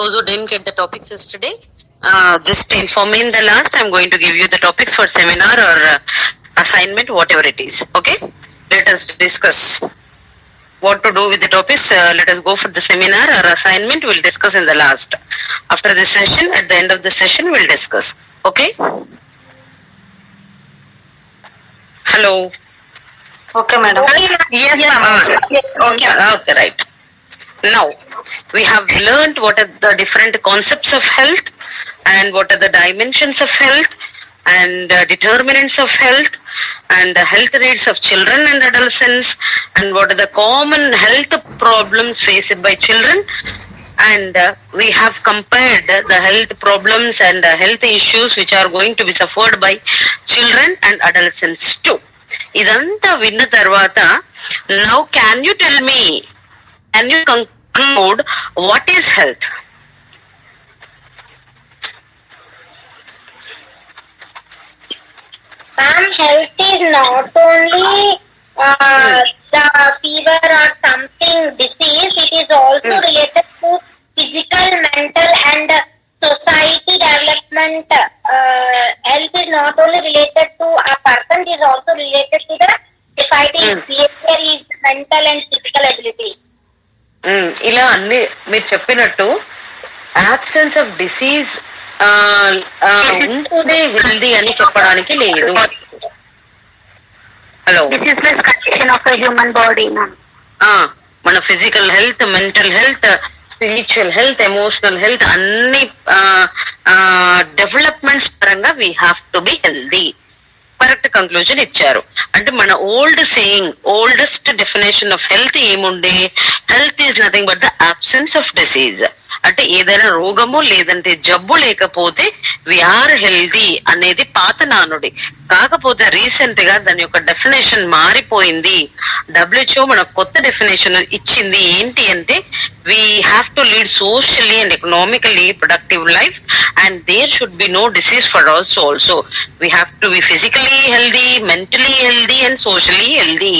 those who didn't get the topics yesterday, just informing the last, I'm going to give you the topics for seminar or assignment, whatever it is. Okay, let us discuss what to do with the topics. Let us go for the seminar or assignment. We'll discuss in the last. After the session, at the end of the session, we'll discuss. Okay. Hello. Okay, madam. Yes, okay, okay, right. Now, we have learned what are the different concepts of health and what are the dimensions of health and determinants of health and the health needs of children and adolescents and what are the common health problems faced by children, and we have compared the health problems and health issues which are going to be suffered by children and adolescents too. ఇదంతా విన్న తర్వాత now can you tell me, can you conclude what is health? Ma'am, health is not only the fever or something disease, it is also related to physical, mental and society development. Health is not only related to a person, it is also related to the society's behavior, his mental and physical abilities. ఇలా అన్ని మీరు చెప్పినట్టు absence of disease ఉంటేనే healthy అని చెప్పడానికి లేదు. Hello, condition of human body మన physical health, mental health, spiritual health, emotional health అన్ని డెవలప్మెంట్స్ పరంగా we have to be healthy. Correct conclusion ఇచ్చారు. అంటే మన ఓల్డెస్ట్ డెఫినేషన్ ఆఫ్ హెల్త్ ఏముండే, health is nothing but the absence of disease. అంటే ఏదైనా రోగము లేదంటే జబ్బు లేకపోతే వీఆర్ హెల్దీ అనేది పాత నానుడి. కాకపోతే రీసెంట్ గా దాని యొక్క డెఫినేషన్ మారిపోయింది. WHO మనకు కొత్త డెఫినేషన్ ఇచ్చింది. ఏంటి అంటే we have to lead socially and economically productive life and there should be no disease for us also. We have to be physically healthy, mentally healthy and socially healthy.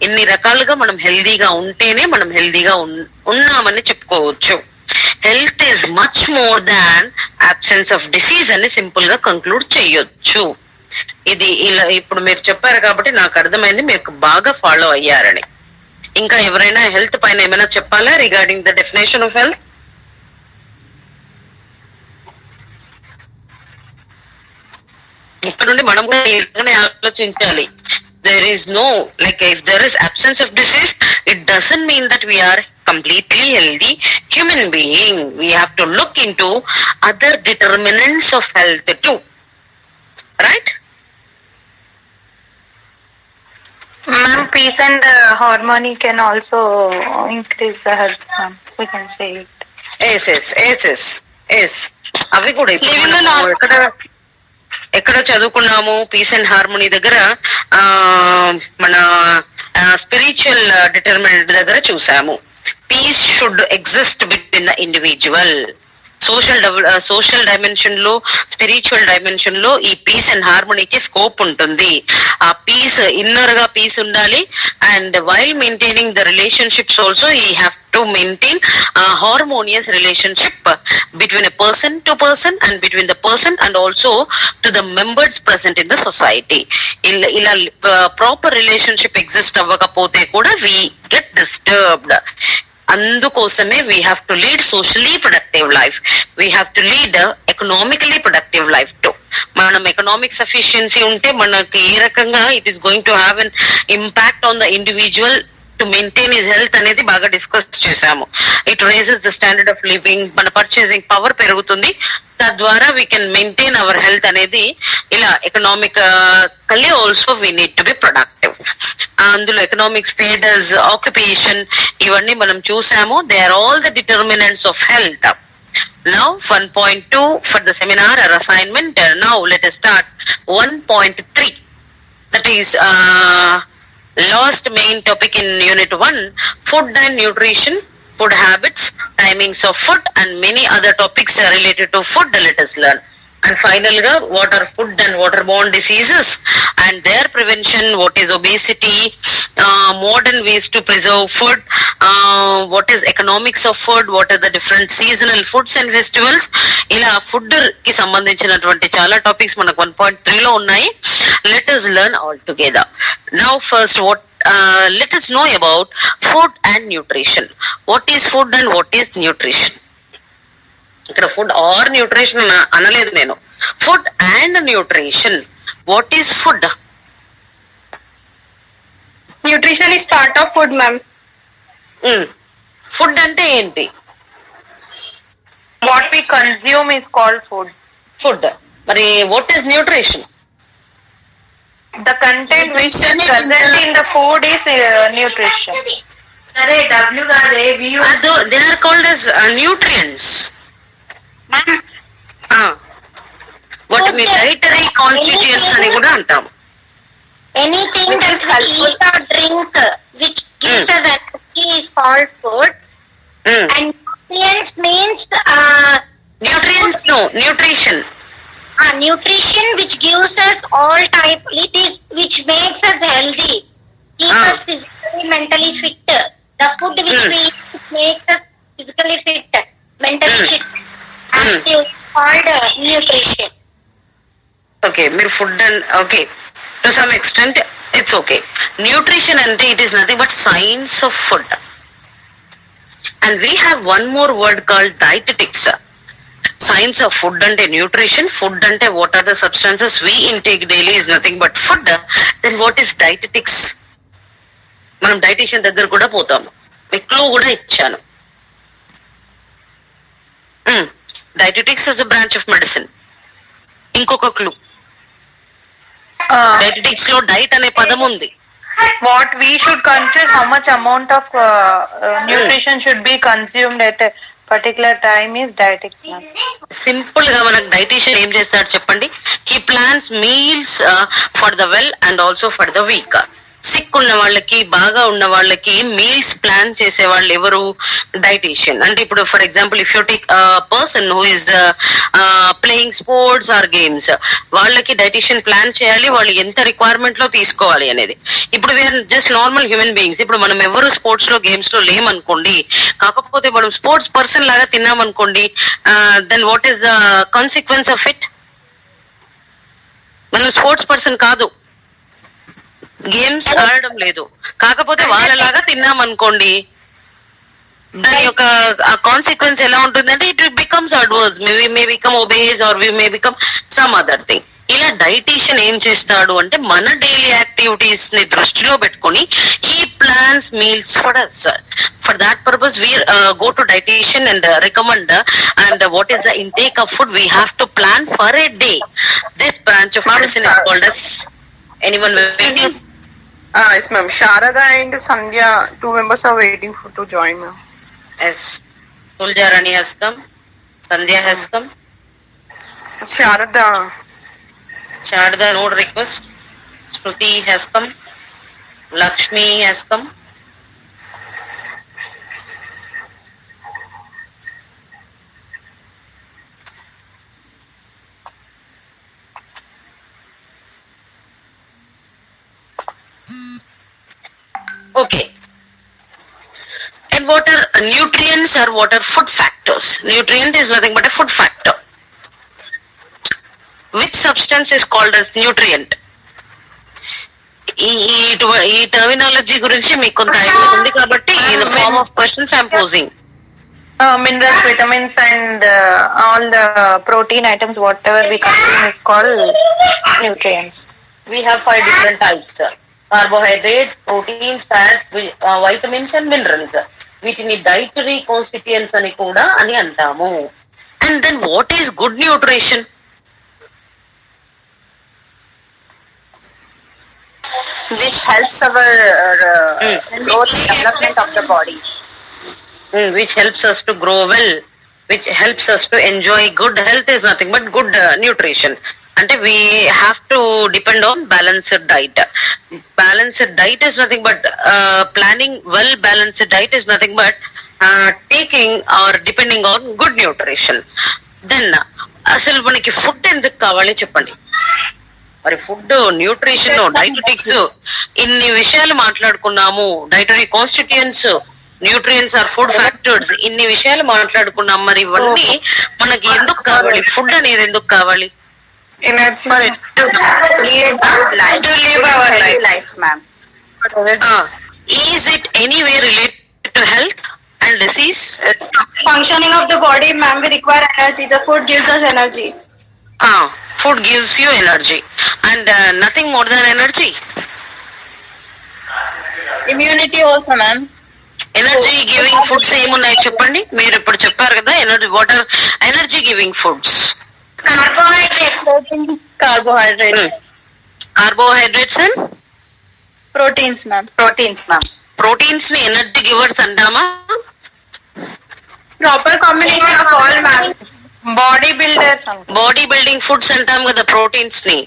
ఇన్ని రకాలుగా మనం హెల్దీగా ఉంటేనే మనం హెల్దీగా ఉన్నామని చెప్పుకోవచ్చు. Health is much more than absence of disease అని సింపుల్ గా కంక్లూడ్ చేయొచ్చు. ఇది ఇలా ఇప్పుడు మీరు చెప్పారు కాబట్టి నాకు అర్థమైంది, మీకు బాగా ఫాలో అయ్యారని. ఇంకా ఎవరైనా హెల్త్ పైన ఏమైనా చెప్పాలా regarding the definition of health? ఇక్కడ నుండి మనం కూడా ఇలానే ఆలోచించాలి. There is no, like if there is absence of disease, it doesn't mean that we are completely healthy human being. We have to look into other determinants of health too, right? Ma'am, peace and harmony can also increase the health, ma'am. We can say it. Yes. అవి కూడా ఎక్కడ చదువుకున్నాము? Piece and harmony దగ్గర మన spiritual determinant దగ్గర చూసాము. Peace should exist between the individual. Social dimension లో, spiritual dimension లో ఈ పీస్ అండ్ హార్మోనీకి స్కోప్ ఉంటుంది. ఆ పీస్, ఇన్నర్ గా పీస్ ఉండాలి. And while maintaining the relationships also you have to maintain harmonious relationship between a person to person and between the person and also to the members present in the society. ఇలా proper relationship exist అవ్వకపోతే కూడా we get disturbed. అందుకోసమే we have to lead socially productive life, we have to lead economically productive life too. మనం economic sufficiency ఉంటే మనకి ఏ రకంగా it is going to have an impact on the individual to maintain his health అనేది బాగా discuss చేశాము. It raises the standard of living, మన purchasing power పెరుగుతుంది. తద్వారా we can maintain our health అనేది. ఇలా economically also we need to be productive. అందులో economic status, occupation ఇవన్నీ మనం చూసాము. They are all the determinants of health. Now 1.2 for the seminar or assignment. Now let us start 1.3. That is last main topic in unit 1, food and nutrition, food habits, timings of food and many other topics related to food. Let us learn. And final గా what are food and waterborne diseases and their prevention, what is obesity, modern ways to preserve food, what is economics of food, what are the different seasonal foods and festivals. ఇలా food కి సంబంధించినటువంటి చాలా topics మనకు 1.3 లో ఉన్నాయి. Let us learn all together. Now first let us know about food and nutrition. What is food and what is nutrition? ఇక్కడ food or nutrition అనలేదు నేను. Food and nutrition. What is food? Nutrition is part of food, ma'am. Food అంటే ఏంటి? What we consume is called food. Food. మరి what is nutrition? The content which is present in the food is nutrition. They are called as nutrients. వాటిని dietary constituents అని కూడా అంటాం. Anything that we eat or drink which gives us energy is called food. And nutrients means Nutrients, no, nutrition. Nutrition which gives us all type, it is which makes us healthy, keep us physically, mentally fit. The food which we eat makes us physically fit, mentally fit. And it's called nutrition. Okay, మీరు food and okay to some extent it's okay. Nutrition అంటే it is nothing but science of food. And we have one more word called dietetics. Science of food అంటే nutrition, food అంటే what are the substances we intake daily is nothing but food. Then what is dietetics? మనం dietician దగ్గర కూడా పోతాము. మీకు clue కూడా ఇచ్చాను. Dietetics is a branch of medicine. ఇంకొక క్లూ, డైటెటిక్స్ లో డైట్ అనే పదం ఉంది. What we should consume, how much amount of nutrition should be consumed at a particular time is dietetics. Simple గా మనకు డైటీషియన్ ఏం చేస్తాడు చెప్పండి? He plans meals for the well and also for the weak. Sick ఉన్న వాళ్ళకి, బాగా ఉన్న వాళ్ళకి మీల్స్ ప్లాన్ చేసే వాళ్ళు ఎవరు? డైటీషియన్. అంటే ఇప్పుడు for example if you take person who is playing sports or games, వాళ్ళకి డైటీషియన్ ప్లాన్ చేయాలి వాళ్ళు ఎంత రిక్వైర్మెంట్ లో తీసుకోవాలి అనేది. ఇప్పుడు we're just normal human beings. ఇప్పుడు మనం ఎవరు స్పోర్ట్స్ లో గేమ్స్ లో లేమనుకోండి, కాకపోతే మనం స్పోర్ట్స్ పర్సన్ లాగా తిన్నామనుకోండి, then what is the consequence of it? మనం స్పోర్ట్స్ పర్సన్ కాదు, గేమ్స్ ఆడడం లేదు, కాకపోతే వాళ్ళలాగా తిన్నామనుకోండి, దాని యొక్క కాన్సిక్వెన్స్ ఎలా ఉంటుందంటే it becomes adverse. May become obese or we may become some other thing. ఇలా డైటీషియన్ ఏం చేస్తాడు అంటే మన డైలీ యాక్టివిటీస్ ని దృష్టిలో పెట్టుకొని he plans meals for us. For that purpose we go to dietician and recommend and what is the intake of food we have to plan for a day. This branch of medicine is called as anyone waiting? Yes, ma'am. Sharada and Sandhya, 2 members are waiting to join, ma'am. Yes. Tulja Rani has come. Sandhya has come. Sharada. Sharada, no request. Shruti has come. Lakshmi has come. Okay. And what are nutrients or what are food factors? Nutrient is nothing but a food factor. Which substance is called as nutrient? ఈ terminology గురించి మీకు కొంత idea ఉంది కాబట్టి in the form of questions I'm posing. Minerals, vitamins and all the protein items whatever we consume is called nutrients. We have 5 different types: carbohydrates, proteins, fats, vitamins and minerals. వీటిని dietary constituents అని కూడా అని అంటాము. And then what is good nutrition? Which helps our growth and development of the body. Which helps us to grow well, which helps us to enjoy good health is nothing but good nutrition. అంటే we have to depend on balanced diet. Balanced diet is nothing but planning well balanced diet is nothing but taking or depending on good nutrition. Then అసలు మనకి food ఎందుకు కావాలి చెప్పండి. మరి food, nutrition, dietetics ఇన్ని విషయాలు మాట్లాడుకున్నాము. Dietary constituents, nutrients or food factors, ఇన్ని విషయాలు మాట్లాడుకున్నాం. మరి ఇవన్నీ మనకి ఎందుకు కావాలి? ఫుడ్ అనేది ఎందుకు కావాలి? energy to live our life, ma'am. Is it anyway related to health and disease? Functioning of the body, ma'am, we require energy. The food gives us energy. Food gives you energy and nothing more than energy. Immunity also, ma'am. Energy giving foods ఏమున్నాయి చెప్పండి. మీరు ఇప్పుడు చెప్పారు కదా energy, what are energy giving foods? Carbohydrates. Carbohydrates and Proteins, ma'am. Proteins ని energy givers అంటామా? Proper combination of all, ma'am. Body builders. Body building foods అంటాం కదా ప్రోటీన్స్ ని.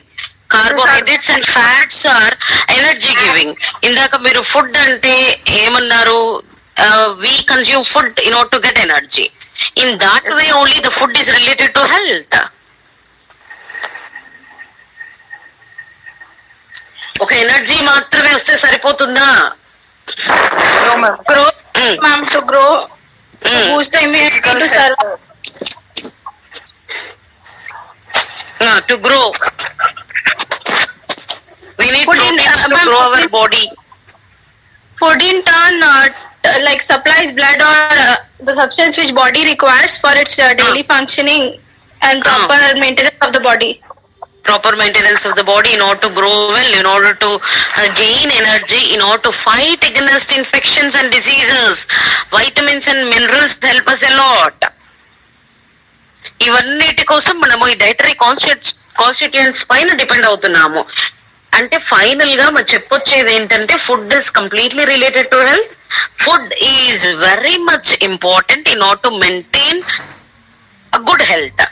Carbohydrates and fats are energy giving. ఇందాక మీరు food అంటే ఏమన్నారు? We consume food in order to get energy. In that way only the food is related to health. ఒక energy మాత్రమే వస్తే సరిపోతుందా? No, ma'am. Growth, Mm. ma'am, to grow, to boost the immunity to survive. To grow. We need Food in- proteins to ma'am, grow food our in- body. Food in turn, like supplies blood or the substance which body requires for its daily functioning and proper maintenance of the body. Proper maintenance of the body in order to grow well, in order to gain energy, in order to fight against infections and diseases. Vitamins and minerals help us a lot. ఇవన్నిటి కోసం మనము ఈ dietary constituents పైన depend అవుతున్నాము. అంటే final గా మనం చెప్పొచ్చేది ఏంటంటే food is completely related to health. Food is very much important in order to maintain good health.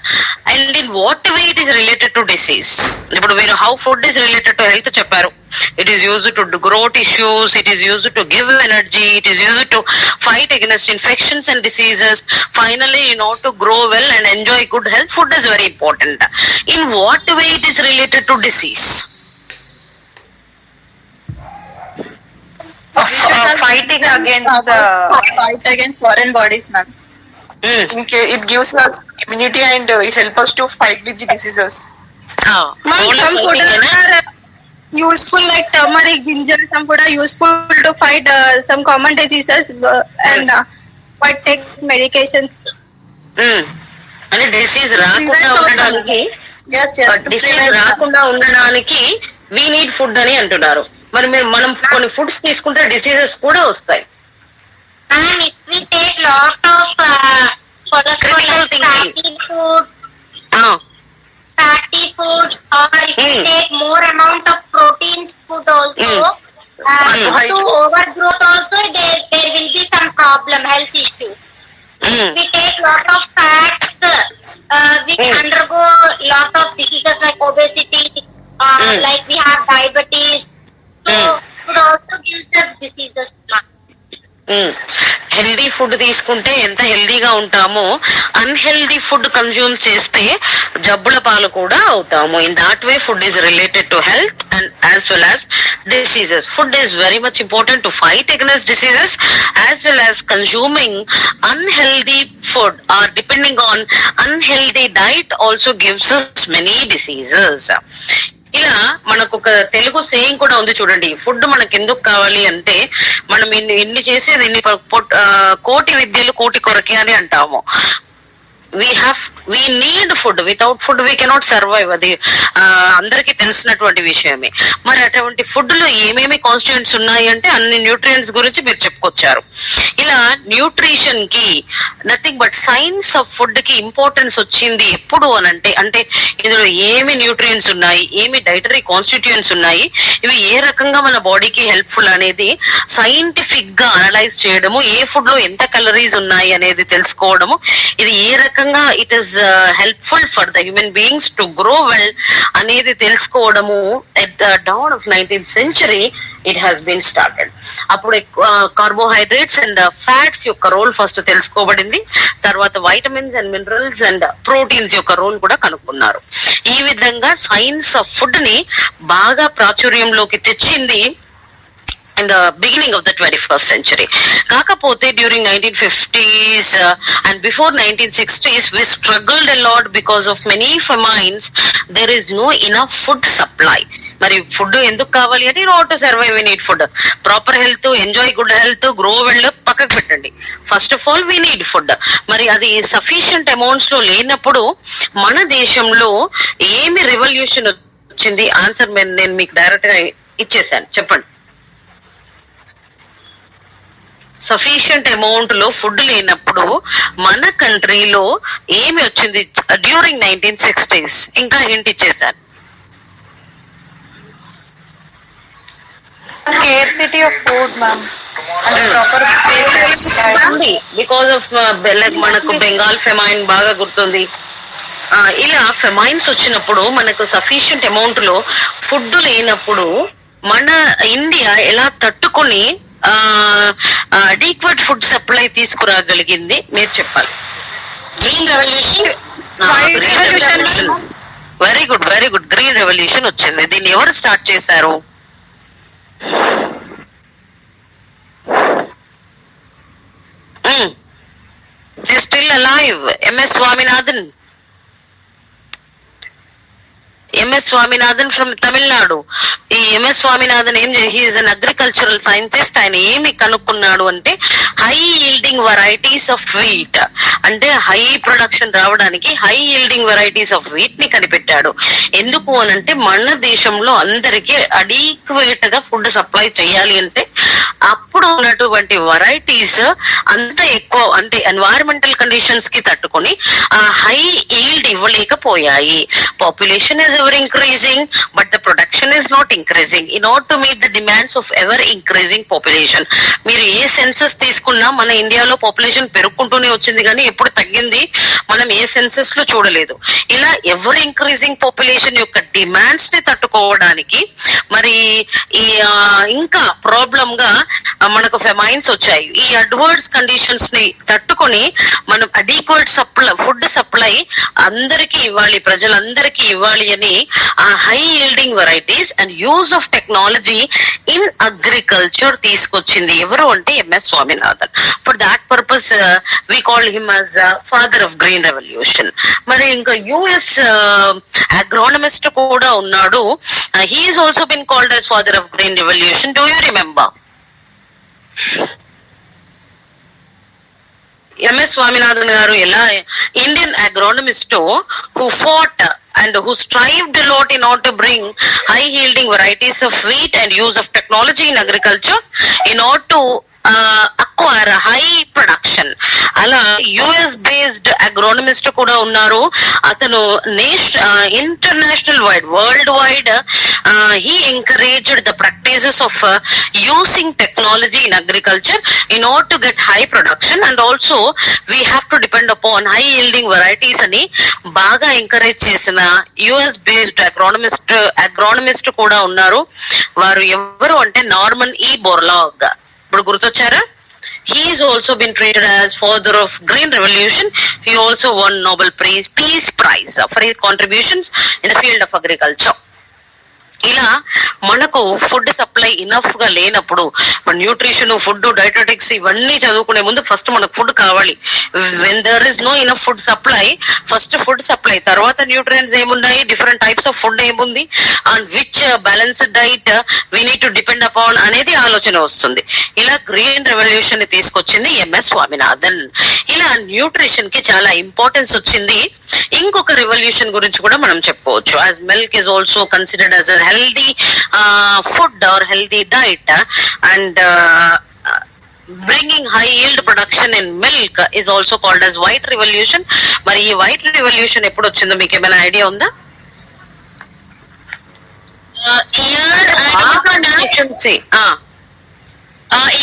And in what way it is related to disease. ఇప్పుడు మీరు how food is related to health చెప్పారు. It is used to grow tissues, it is used to give energy, it is used to fight against infections and diseases. Finally, in order to grow well and enjoy good health, food is very important. In what way it is related to disease? Fighting against foreign bodies, ma'am. It gives us immunity and it helps us to fight with the diseases. Ma'am, Only some food fighting, are useful like turmeric, ginger. Some food are useful to fight some common diseases and but take medications. అంటే disease రాకుండా ఉండడానికి, Yes. Disease రాకుండా ఉండడానికి we need food అని అంటున్నారు. మరి మనం కొన్ని ఫుడ్స్ తీసుకుంటే డిసీజెస్ కూడా వస్తాయి. And if we take lot of cholesterol Critical like thinking. fatty food, or if we take more amount of proteins food also, to overgrowth also there will be some problem, health issues. We take lot of fats which undergo lot of diseases like obesity, like we have diabetes, so food also gives us diseases. Healthy food తీసుకుంటే ఎంత హెల్దీగా ఉంటామో, unhealthy food consume చేస్తే జబ్బుల పాలు కూడా అవుతాము. In that way food is related to health and as well as diseases. Food is very much important to fight against diseases as well as consuming unhealthy food or depending on unhealthy diet also gives us many diseases. ఇలా మనకు ఒక Telugu saying కూడా ఉంది చూడండి. Food మనకు ఎందుకు కావాలి అంటే, మనం ఇన్ని చేసేది ఇన్ని కోటి విద్యలు కోటి కొరకే అని అంటాము. we need food. Without food we cannot survive. అది అందరికీ తెలిసినటువంటి విషయమే. మరి అటువంటి ఫుడ్ లో ఏమేమి కాన్స్టిట్యూయెంట్స్ ఉన్నాయి అంటే అన్ని న్యూట్రియంట్స్ గురించి మీరు చెప్పుకొచ్చారు. ఇలా న్యూట్రిషన్ కి nothing but science of food కి ఇంపార్టెన్స్ వచ్చింది ఎప్పుడు అని అంటే ఇందులో ఏమి న్యూట్రియంట్స్ ఉన్నాయి, ఏమి డైటరీ కాన్స్టిట్యూయెంట్స్ ఉన్నాయి, ఇవి ఏ రకంగా మన బాడీకి హెల్ప్ఫుల్ అనేది సైంటిఫిక్ గా అనలైజ్ చేయడము, ఏ ఫుడ్ లో ఎంత కలరీస్ ఉన్నాయి అనేది తెలుసుకోవడము, ఇది ఏ రకంగా రకంగా it is helpful for the human beings to grow well అనేది తెలుసుకోవడము at the dawn of 19th century it has been started. అప్పుడు కార్బోహైడ్రేట్స్ అండ్ ఫ్యాట్స్ యొక్క రోల్ ఫస్ట్ తెలుసుకోబడింది. తర్వాత vitamins and minerals and proteins యొక్క రోల్ కూడా కనుక్కున్నారు. ఈ విధంగా సైన్స్ ఆఫ్ ఫుడ్ ని బాగా ప్రాచుర్యంలోకి తెచ్చింది in the beginning of the 21st century. కాకపోతే during 1950s and before 1960s we struggled a lot because of many famines. There is no enough food supply. మరి ఫుడ్ ఎందుకు కావాలి అంటే in order to survive we need food. Proper health, enjoy good health, grow well పక్కకు పెట్టండి. First of all we need food. మరి అది sufficient amounts లో లేనప్పుడు మన దేశంలో ఏమి రెవల్యూషన్ వచ్చింది? ఆన్సర్ నేను మీకు డైరెక్ట్ గా ఇచ్చేసాను, చెప్పండి. సఫిషియంట్ అమౌంట్ లో ఫుడ్ లేనప్పుడు మన కంట్రీలో ఏమి వచ్చింది డ్యూరింగ్ 1960s? ఇంకా హింట్ ఇచ్చేసాను. Scarcity of food, ma'am. And proper because of మనకు బెంగాల్ ఫెమైన్ బాగా గుర్తుంది. ఇలా ఫెమైన్స్ వచ్చినప్పుడు మనకు సఫిషియంట్ అమౌంట్ లో ఫుడ్ లేనప్పుడు మన ఇండియా ఎలా తట్టుకుని అడిక్వేట్ ఫుడ్ సప్లై తీసుకురాగలిగింది మీరు చెప్పాలి. Green revolution. Very good, very good. Green revolution వచ్చింది. దీన్ని ఎవరు స్టార్ట్ చేశారు? Still alive. MS Swaminathan. MS Swaminathan from Tamil Nadu. ఈ ఎంఎస్ స్వామినాథన్ ఏం హీఈస్ అన్ అగ్రికల్చరల్ సైంటిస్ట్. ఆయన ఏమి కనుక్కున్నాడు అంటే high yielding varieties of wheat, అంటే హై ప్రొడక్షన్ రావడానికి high yielding varieties of wheat ని కనిపెట్టాడు. ఎందుకు అనంటే మన దేశంలో అందరికీ అడిక్వేట్ గా ఫుడ్ సప్లై చేయాలి అంటే అప్పుడు ఉన్నటువంటి వెరైటీస్ అంత ఎక్కువ, అంటే ఎన్వైరన్మెంటల్ కండిషన్స్ కి తట్టుకొని ఆ హై ఈల్డ్ ఇవ్వలేకపోయాయి. Population is ever increasing but the production is not increasing in order to meet the demands of ever increasing population. మీరు ఏ సెన్సస్ తీసుకున్నా మన ఇండియాలో పాపులేషన్ పెరుగుకుంటూనే వచ్చింది కానీ ఎప్పుడు తగ్గింది మనం ఏ సెన్సస్ లో చూడలేదు. ఇలా ఎవర్ ఇంక్రీజింగ్ పాపులేషన్ యొక్క డిమాండ్స్ ని తట్టుకోవడానికి మరి ఈ ఇంకా ప్రాబ్లం గా మనకు ఫెమైన్స్ వచ్చాయి. ఈ అడ్వర్స్ కండిషన్స్ ని తట్టుకొని మనం అడిక్వేట్ సప్లై ఫుడ్ సప్లై అందరికీ ఇవ్వాలి, ప్రజలందరికీ ఇవ్వాలి అని ఆ high yielding varieties and use of technology in agriculture తీసుకొచ్చింది ఎవరు అంటే MS Swaminathan. For that purpose we call him as father of green revolution. మరి ఇంకా యుఎస్ అగ్రోనమిస్ట్ కూడా ఉన్నాడు. He is also been called as father of green revolution. Do you remember? MS Swaminathan garu ఎలా Indian agronomist who fought and who strived a lot in order to bring high yielding varieties of wheat and use of technology in agriculture in order to acquire high production. అలా US based అగ్రోనమిస్ట్ కూడా ఉన్నారు. అతను international wide world wide he encouraged the practices of using technology in agriculture in order to get high production and also we have to depend upon high yielding varieties అని బాగా encourage చేసిన US based అగ్రోనమిస్ట్ కూడా ఉన్నారు. వారు ఎవరు అంటే Norman ఈ Borlaug. ఇప్పుడు గుర్తొచ్చారా? He is also been treated as father of green revolution. He also won Nobel Peace Prize for his contributions in the field of agriculture. ఇలా మనకు ఫుడ్ సప్లై ఇనఫ్ గా లేనప్పుడు మన న్యూట్రిషన్, ఫుడ్, డైటెటిక్స్ ఇవన్నీ చదువుకునే ముందు first మనకు food కావాలి. When there is no enough food supply, first food supply, తర్వాత న్యూట్రియన్స్ ఏమున్నాయి, డిఫరెంట్ టైప్స్ ఆఫ్ ఫుడ్ ఏముంది, and which balanced diet we need to depend upon అనేది ఆలోచన వస్తుంది. ఇలా గ్రీన్ రెవల్యూషన్ ని తీసుకొచ్చింది ఎంఎస్ స్వామినాథన్. ఇలా న్యూట్రిషన్ కి చాలా ఇంపార్టెన్స్ వచ్చింది. ఇంకొక రెవల్యూషన్ గురించి కూడా మనం చెప్పుకోవచ్చు. As milk is also considered as a healthy food or healthy diet and bringing high yield production in milk is also called as white revolution. మరి ఈ వైట్ రెవల్యూషన్ ఎప్పుడు వచ్చిందో మీకు ఏమైనా ఐడియా ఉందా?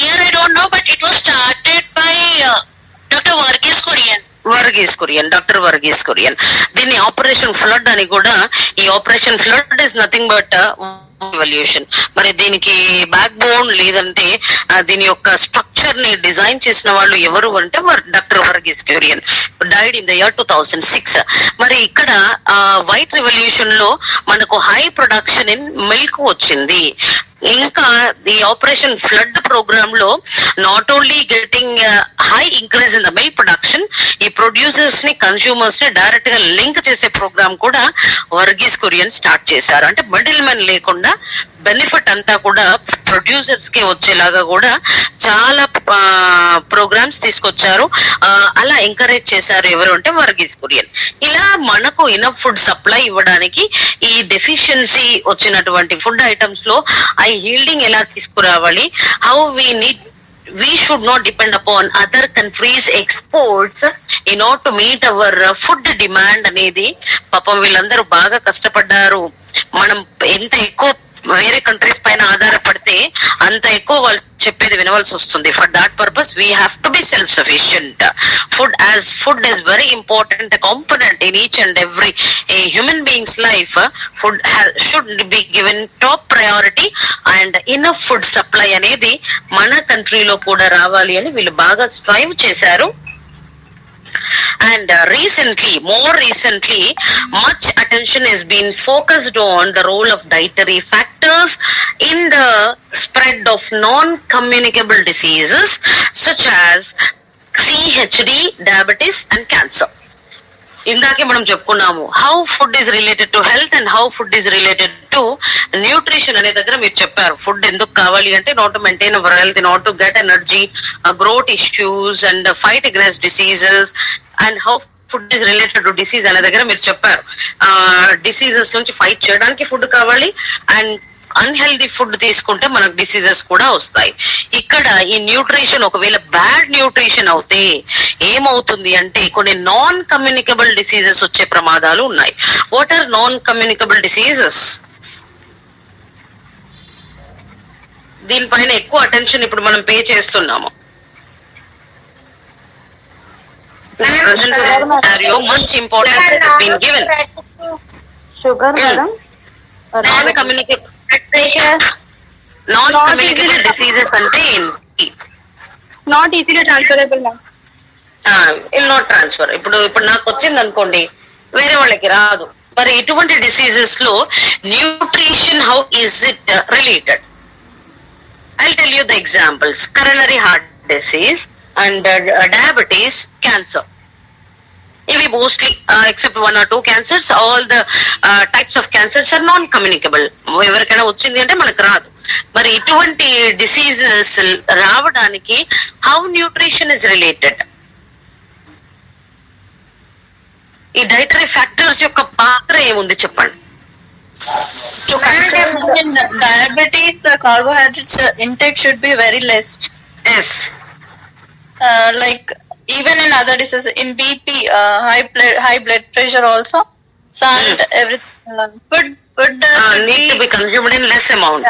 Year I don't know, but it was started by Dr. Varghese Kurian. Varghese Kurian, doctor Varghese Kurian. దీన్ని operation flood అని కూడా, ఈ operation flood is nothing but evolution. మరి దీనికి బ్యాక్ బోన్ లేదంటే దీని యొక్క స్ట్రక్చర్ ని డిజైన్ చేసిన వాళ్ళు ఎవరు అంటే doctor Verghese Kurien, died in the year 2006. మరి ఇక్కడ వైట్ రెవల్యూషన్ లో మనకు హై ప్రొడక్షన్ ఇన్ మిల్క్ వచ్చింది. ఇంకా ఈ ఆపరేషన్ ఫ్లడ్ ప్రోగ్రామ్ లో not only getting high increase in the milk production, ఈ ప్రొడ్యూసర్స్ ని కన్స్యూమర్స్ ని డైరెక్ట్ గా లింక్ చేసే ప్రోగ్రామ్ కూడా వర్గీస్ కురియన్ స్టార్ట్ చేశారు. అంటే మిడిల్ మెన్ లేకుండా బెనిఫిట్ అంతా కూడా ప్రొడ్యూసర్స్ కి వచ్చేలాగా కూడా చాలా ప్రోగ్రామ్స్ తీసుకొచ్చారు. అలా ఎంకరేజ్ చేశారు ఎవరు అంటే వర్గీస్ కురియన్. ఇలా మనకు ఇనఫ్ ఫుడ్ సప్లై ఇవ్వడానికి ఈ డెఫిషియన్సీ వచ్చినటువంటి ఫుడ్ ఐటమ్స్ లో ఆ హీల్డింగ్ ఎలా తీసుకురావాలి, how we should not depend upon other countries' exports in order to meet our food demand అనేది పాపం వీళ్ళందరూ బాగా కష్టపడ్డారు. మనం ఎంత ఎక్కువ వేరే కంట్రీస్ పైన ఆధారపడితే అంత ఎక్కువ వాళ్ళు చెప్పేది వినవలసి వస్తుంది. For that purpose we have to B self sufficient. Food is very important component in each and every human being's life. Food should be given top priority and enough food supply అనేది మన కంట్రీలో కూడా రావాలి అని వీళ్ళు బాగా strive చేశారు. And more recently, much attention has been focused on the role of dietary factors in the spread of non-communicable diseases such as CHD, diabetes and cancer. ఇందాకే మనం చెప్పుకున్నాము how food is related to health and how food is related to nutrition అనే దగ్గర మీరు చెప్పారు. Food ఎందుకు కావాలి అంటే not to maintain our health, not to get energy, growth issues and fight against diseases, and how food is related to disease అనే దగ్గర మీరు చెప్పారు. డిసీజెస్ నుంచి ఫైట్ చేయడానికి ఫుడ్ కావాలి, అండ్ అన్హెల్దీ ఫుడ్ తీసుకుంటే మనకు డిసీజెస్ కూడా వస్తాయి. ఇక్కడ ఈ న్యూట్రిషన్ ఒకవేళ బ్యాడ్ న్యూట్రిషన్ అవుతే ఏమవుతుంది అంటే కొన్ని నాన్ కమ్యూనికబుల్ డిసీజెస్ వచ్చే ప్రమాదాలు ఉన్నాయి. What are non communicable diseases? దీనిపైన ఎక్కువ అటెన్షన్ ఇప్పుడు మనం పే చేస్తున్నాము. Present scenario, much importance has been given. Sugar madam, Non-communicable diseases అంటే ఏంటి? Not easily transferable now. Will not transfer. ఇప్పుడు నాకు వచ్చింది అనుకోండి, వేరే వాళ్ళకి రాదు. మరి ఇటువంటి డిసీజెస్ లో nutrition how is it related? I tell you the examples. Coronary heart disease and diabetes, cancer. ఇవి mostly except 1 or 2 cancers, all the types of cancers are non communicable. ఎవరికైనా వచ్చింది అంటే మనకు రాదు. మరి ఇటువంటి డిసీజెస్ రావడానికి హౌ న్యూట్రిషన్ ఇస్ రిలేటెడ్? ఈ డైటరీ ఫ్యాక్టర్స్ యొక్క పాత్ర ఏముంది చెప్పండి. Diabetes, carbohydrates intake should be very less. Yes, Like even in other diseases, in BP, high blood pressure also, salt, everything. Food need to B consumed in less amount.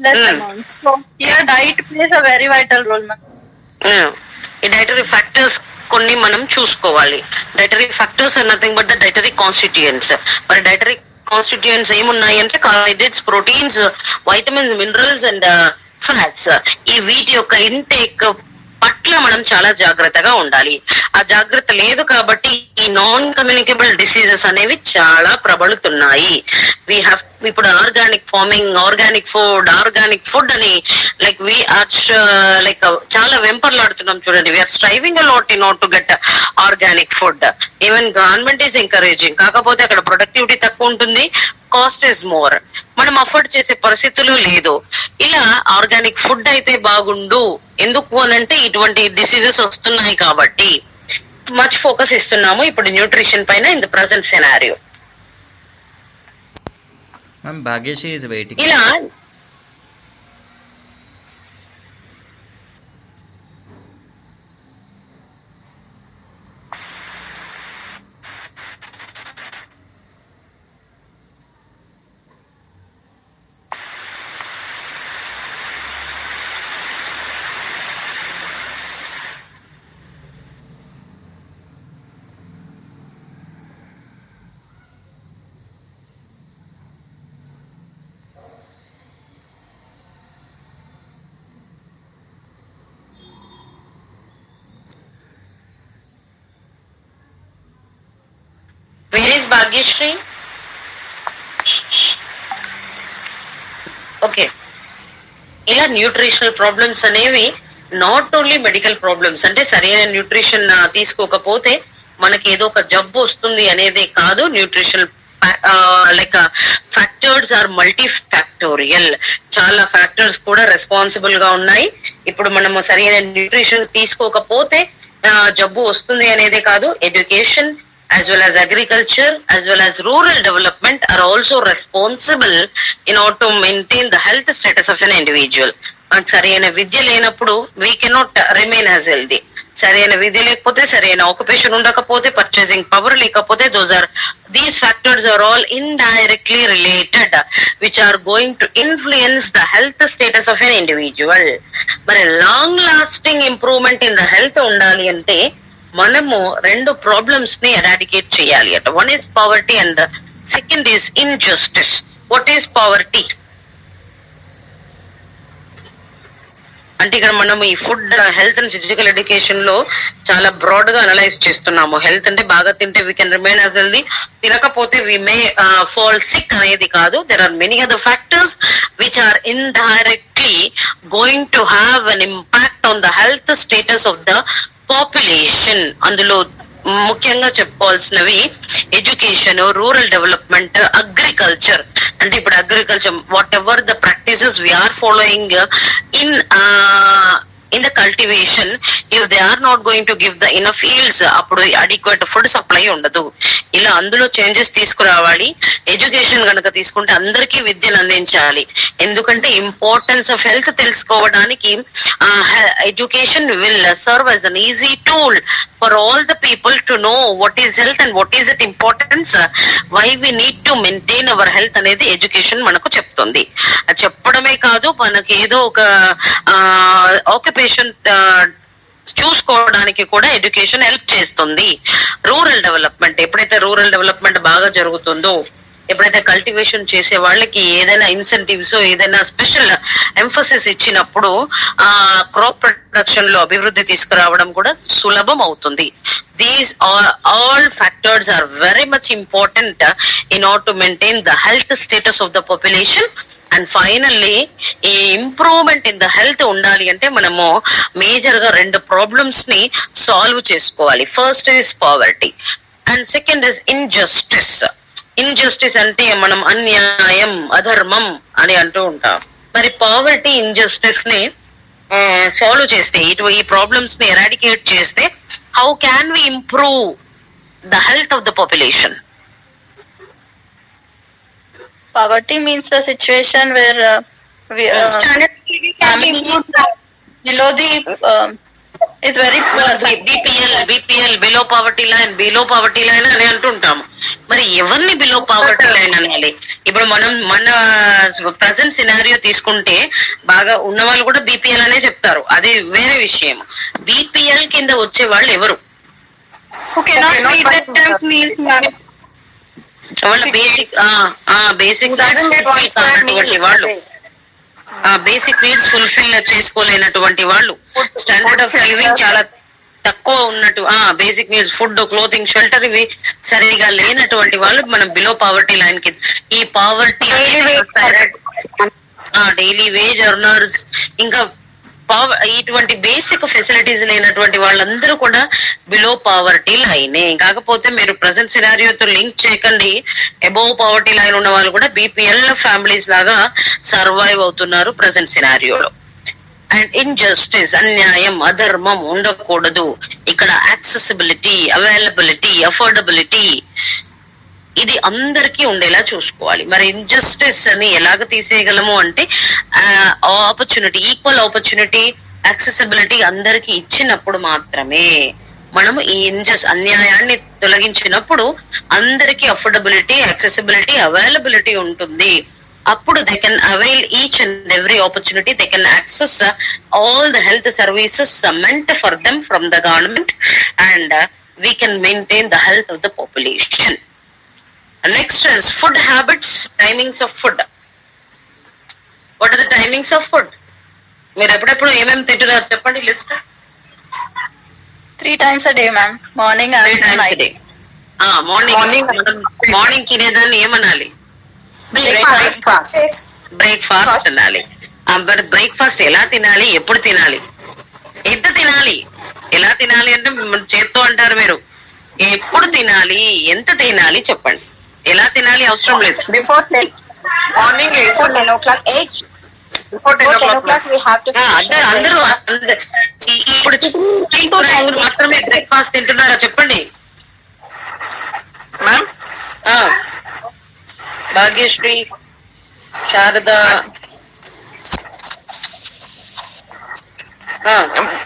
less amounts. So here diet plays a very vital role, ma'am. ఈ dietary factors కొన్ని మనం చూసుకోవాలి. Dietary factors are nothing but the dietary constituents. మరి dietary constituents ఏమున్నాయి అంటే carbohydrates, proteins, vitamins, minerals and fats. ఈ వీటి యొక్క ఇంటేక్ పట్ల మనం చాలా జాగ్రత్తగా ఉండాలి. ఆ జాగ్రత్త లేదు కాబట్టి ఈ నాన్ కమ్యూనికబుల్ డిసీజెస్ అనేవి చాలా ప్రబలుతున్నాయి. వీ హ్యావ్ ఇప్పుడు ఆర్గానిక్ ఫార్మింగ్, ఆర్గానిక్ ఫుడ్ అని లైక్ లైక్ చాలా వెంపర్లాడుతున్నాం చూడండి. We are striving a lot in order to get organic food. Even government is encouraging. కాకపోతే అక్కడ ప్రొడక్టివిటీ తక్కువ ఉంటుంది, కాస్ట్ ఇస్ మోర్. మనం అఫోర్డ్ చేసే పరిస్థితులు లేదు. ఇలా ఆర్గానిక్ ఫుడ్ అయితే బాగుండు. ఎందుకు అనంటే ఇటువంటి డిసీజెస్ వస్తున్నాయి కాబట్టి మచ్ ఫోకస్ ఇస్తున్నాము ఇప్పుడు న్యూట్రిషన్ పైన in the present scenario. Ma'am, Bhagyashi is waiting. ఇలా భాగ్యశ్రీ. ఓకే, ఇలా న్యూట్రిషనల్ ప్రాబ్లమ్స్ అనేవి నాట్ ఓన్లీ మెడికల్ ప్రాబ్లమ్స్, అంటే సరైన న్యూట్రిషన్ తీసుకోకపోతే మనకి ఏదో ఒక జబ్బు వస్తుంది అనేది కాదు. Nutrition like factors are multi factorial, చాలా ఫ్యాక్టర్స్ కూడా రెస్పాన్సిబుల్ గా ఉన్నాయి. ఇప్పుడు మనము సరైన న్యూట్రిషన్ తీసుకోకపోతే జబ్బు వస్తుంది అనేదే కాదు. Education as well as agriculture as well as rural development are also responsible in order to maintain the health status of an individual. మనకు సరైన విద్య లేనప్పుడు we cannot remain as healthy. సరైన విద్య లేకపోతే, సరైన ఆక్యుపేషన్ ఉండకపోతే, పర్చేసింగ్ పవర్ లేకపోతే, these factors are all indirectly related which are going to influence the health status of an individual. మరి long lasting improvement in the health ఉండాలి అంటే మనము రెండు ప్రాబ్లమ్స్ ని ఎరాడికేట్ చేయాలి అట. One is poverty and second is injustice. What is poverty అంటే ఇక్కడ మనం ఈ food, health and physical education లో చాలా బ్రాడ్ గా అనలైజ్ చేస్తున్నాము. హెల్త్ అంటే బాగా తింటే we can remain as healthy, తినకపోతే వీ మే ఫాల్ సిక్ అనేది కాదు. There are many other factors which are indirectly going to have an impact on the health status of the population. అందులో ముఖ్యంగా చెప్పుకోవాల్సినవి ఎడ్యుకేషన్, రూరల్ డెవలప్మెంట్, అగ్రికల్చర్. అంటే ఇప్పుడు agriculture, whatever the practices we are following in the cultivation, if they are not going to give the enough yields, అప్పుడు adequate food supply ఉండదు. ఇలా అందులో changes తీసుకురావాలి. ఎడ్యుకేషన్ కనుక తీసుకుంటే అందరికీ విద్యను అందించాలి. ఎందుకంటే ఇంపార్టెన్స్ ఆఫ్ హెల్త్ తెలుసుకోవడానికి education will serve as an easy tool for all the people to know what is health and what is its importance, why we need to maintain our health అనేది education మనకు చెప్తుంది. అది చెప్పడమే కాదు, మనకి ఏదో ఒక ఆక్యుపేషన్ చూసుకోవడానికి కూడా ఎడ్యుకేషన్ హెల్ప్ చేస్తుంది. రూరల్ డెవలప్మెంట్, ఎప్పుడైతే రూరల్ డెవలప్మెంట్ బాగా జరుగుతుందో, ఎప్పుడైతే కల్టివేషన్ చేసే వాళ్ళకి ఏదైనా ఇన్సెంటివ్స్, ఏదైనా స్పెషల్ ఎంఫసిస్ ఇచ్చినప్పుడు ఆ క్రాప్ ప్రొడక్షన్ లో అభివృద్ధి తీసుకురావడం కూడా సులభం అవుతుంది. These all factors are very much important in order to maintain the health status of the population. And finally ఈ ఇంప్రూవ్మెంట్ ఇన్ ద హెల్త్ ఉండాలి అంటే మనము మేజర్ గా రెండు ప్రాబ్లమ్స్ ని సాల్వ్ చేసుకోవాలి. First is poverty and second is injustice. Injustice అంటే మనం అన్యాయం, అధర్మం అని అంటూ ఉంటాం. మరి పావర్టీ, ఇన్జస్టిస్ ని సాల్వ్ చేస్తే, ఈ ప్రాబ్లమ్స్ ని ఎరాడికేట్ చేస్తే, how can we improve the health of the population? Poverty means the situation where Standard living can be improved. below the is very poor. BPL below poverty line, below poverty line అని అంటుంటాము. మరి ఎవరిని below poverty line అనాలి? ఇప్పుడు మనం మన present scenario తీసుకుంటే బాగా ఉన్న వాళ్ళు కూడా బీపీఎల్ అనే చెప్తారు, అది వేరే విషయం. బీపీఎల్ కింద వచ్చే వాళ్ళు ఎవరు? meals, ma'am. వాళ్ళ బేసిక్ వాళ్ళు, బేసిక్ నీడ్స్ ఫుల్ఫిల్ చేసుకోలేనటువంటి వాళ్ళు, స్టాండర్డ్ ఆఫ్ లివింగ్ చాలా తక్కువ ఉన్నట్టు, basic needs food, clothing, shelter ఇవి సరిగా లేనటువంటి వాళ్ళు మనం బిలో పావర్టీ లైన్ కి. ఈ పావర్టీ డైలీ వేజ్ ఎర్నర్స్, ఇంకా ఇటువంటి బేసిక్ ఫెసిలిటీస్ లేనటువంటి వాళ్ళందరూ కూడా బిలో పావర్టీ లైనే. కాకపోతే మీరు ప్రజెంట్ సినారియోతో లింక్ చేయకండి, అబోవ్ పావర్టీ లైన్ ఉన్న వాళ్ళు కూడా బీపీఎల్ ఫ్యామిలీస్ లాగా సర్వైవ్ అవుతున్నారు ప్రజెంట్ సినారియోలో. అండ్ ఇన్జస్టిస్, అన్యాయం, అధర్మం ఉండకూడదు. ఇక్కడ యాక్సెసిబిలిటీ, అవైలబిలిటీ, అఫోర్డబిలిటీ ఇది అందరికీ ఉండేలా చూసుకోవాలి. మరి ఇన్జస్టిస్ అని ఎలాగ తీసేయగలము అంటే ఆపర్చునిటీ, ఈక్వల్ ఆపర్చునిటీ, యాక్సెసిబిలిటీ అందరికి ఇచ్చినప్పుడు మాత్రమే మనము ఈ అన్యాయాన్ని తొలగించినప్పుడు అందరికి అఫోర్డబిలిటీ, యాక్సెసిబిలిటీ, అవైలబిలిటీ ఉంటుంది. అప్పుడు they can avail each and every opportunity, they can access all the health services meant for them from the government, and we can maintain the health of the population. Next is food habits, timings of food. What are the timings of food? మీరు ఎప్పుడెప్పుడు ఏమేమి తింటున్నారు చెప్పండి list. 3 times a day, ma'am. Morning, 3 times a night. day. Morning morning తినేదాన్ని ఏమనాలి? Breakfast తినాలి. మరి breakfast ఎలా తినాలి, ఎప్పుడు తినాలి, ఎంత తినాలి? ఎలా తినాలి అంటే చేత్తో అంటారు మీరు. ఎప్పుడు తినాలి, ఎంత తినాలి చెప్పండి. ఎలా తినాలి అవసరం లేదు. Before 10, morning 8. Before 10 o'clock, 8. Before 10 Before 10 o'clock. o'clock, we have to finish our అందరూ breakfast. ఇప్పుడు మాత్రమే బ్రేక్ఫాస్ట్ తింటున్నారా చెప్పండి. Ma'am, భాగ్యశ్రీ, శారద,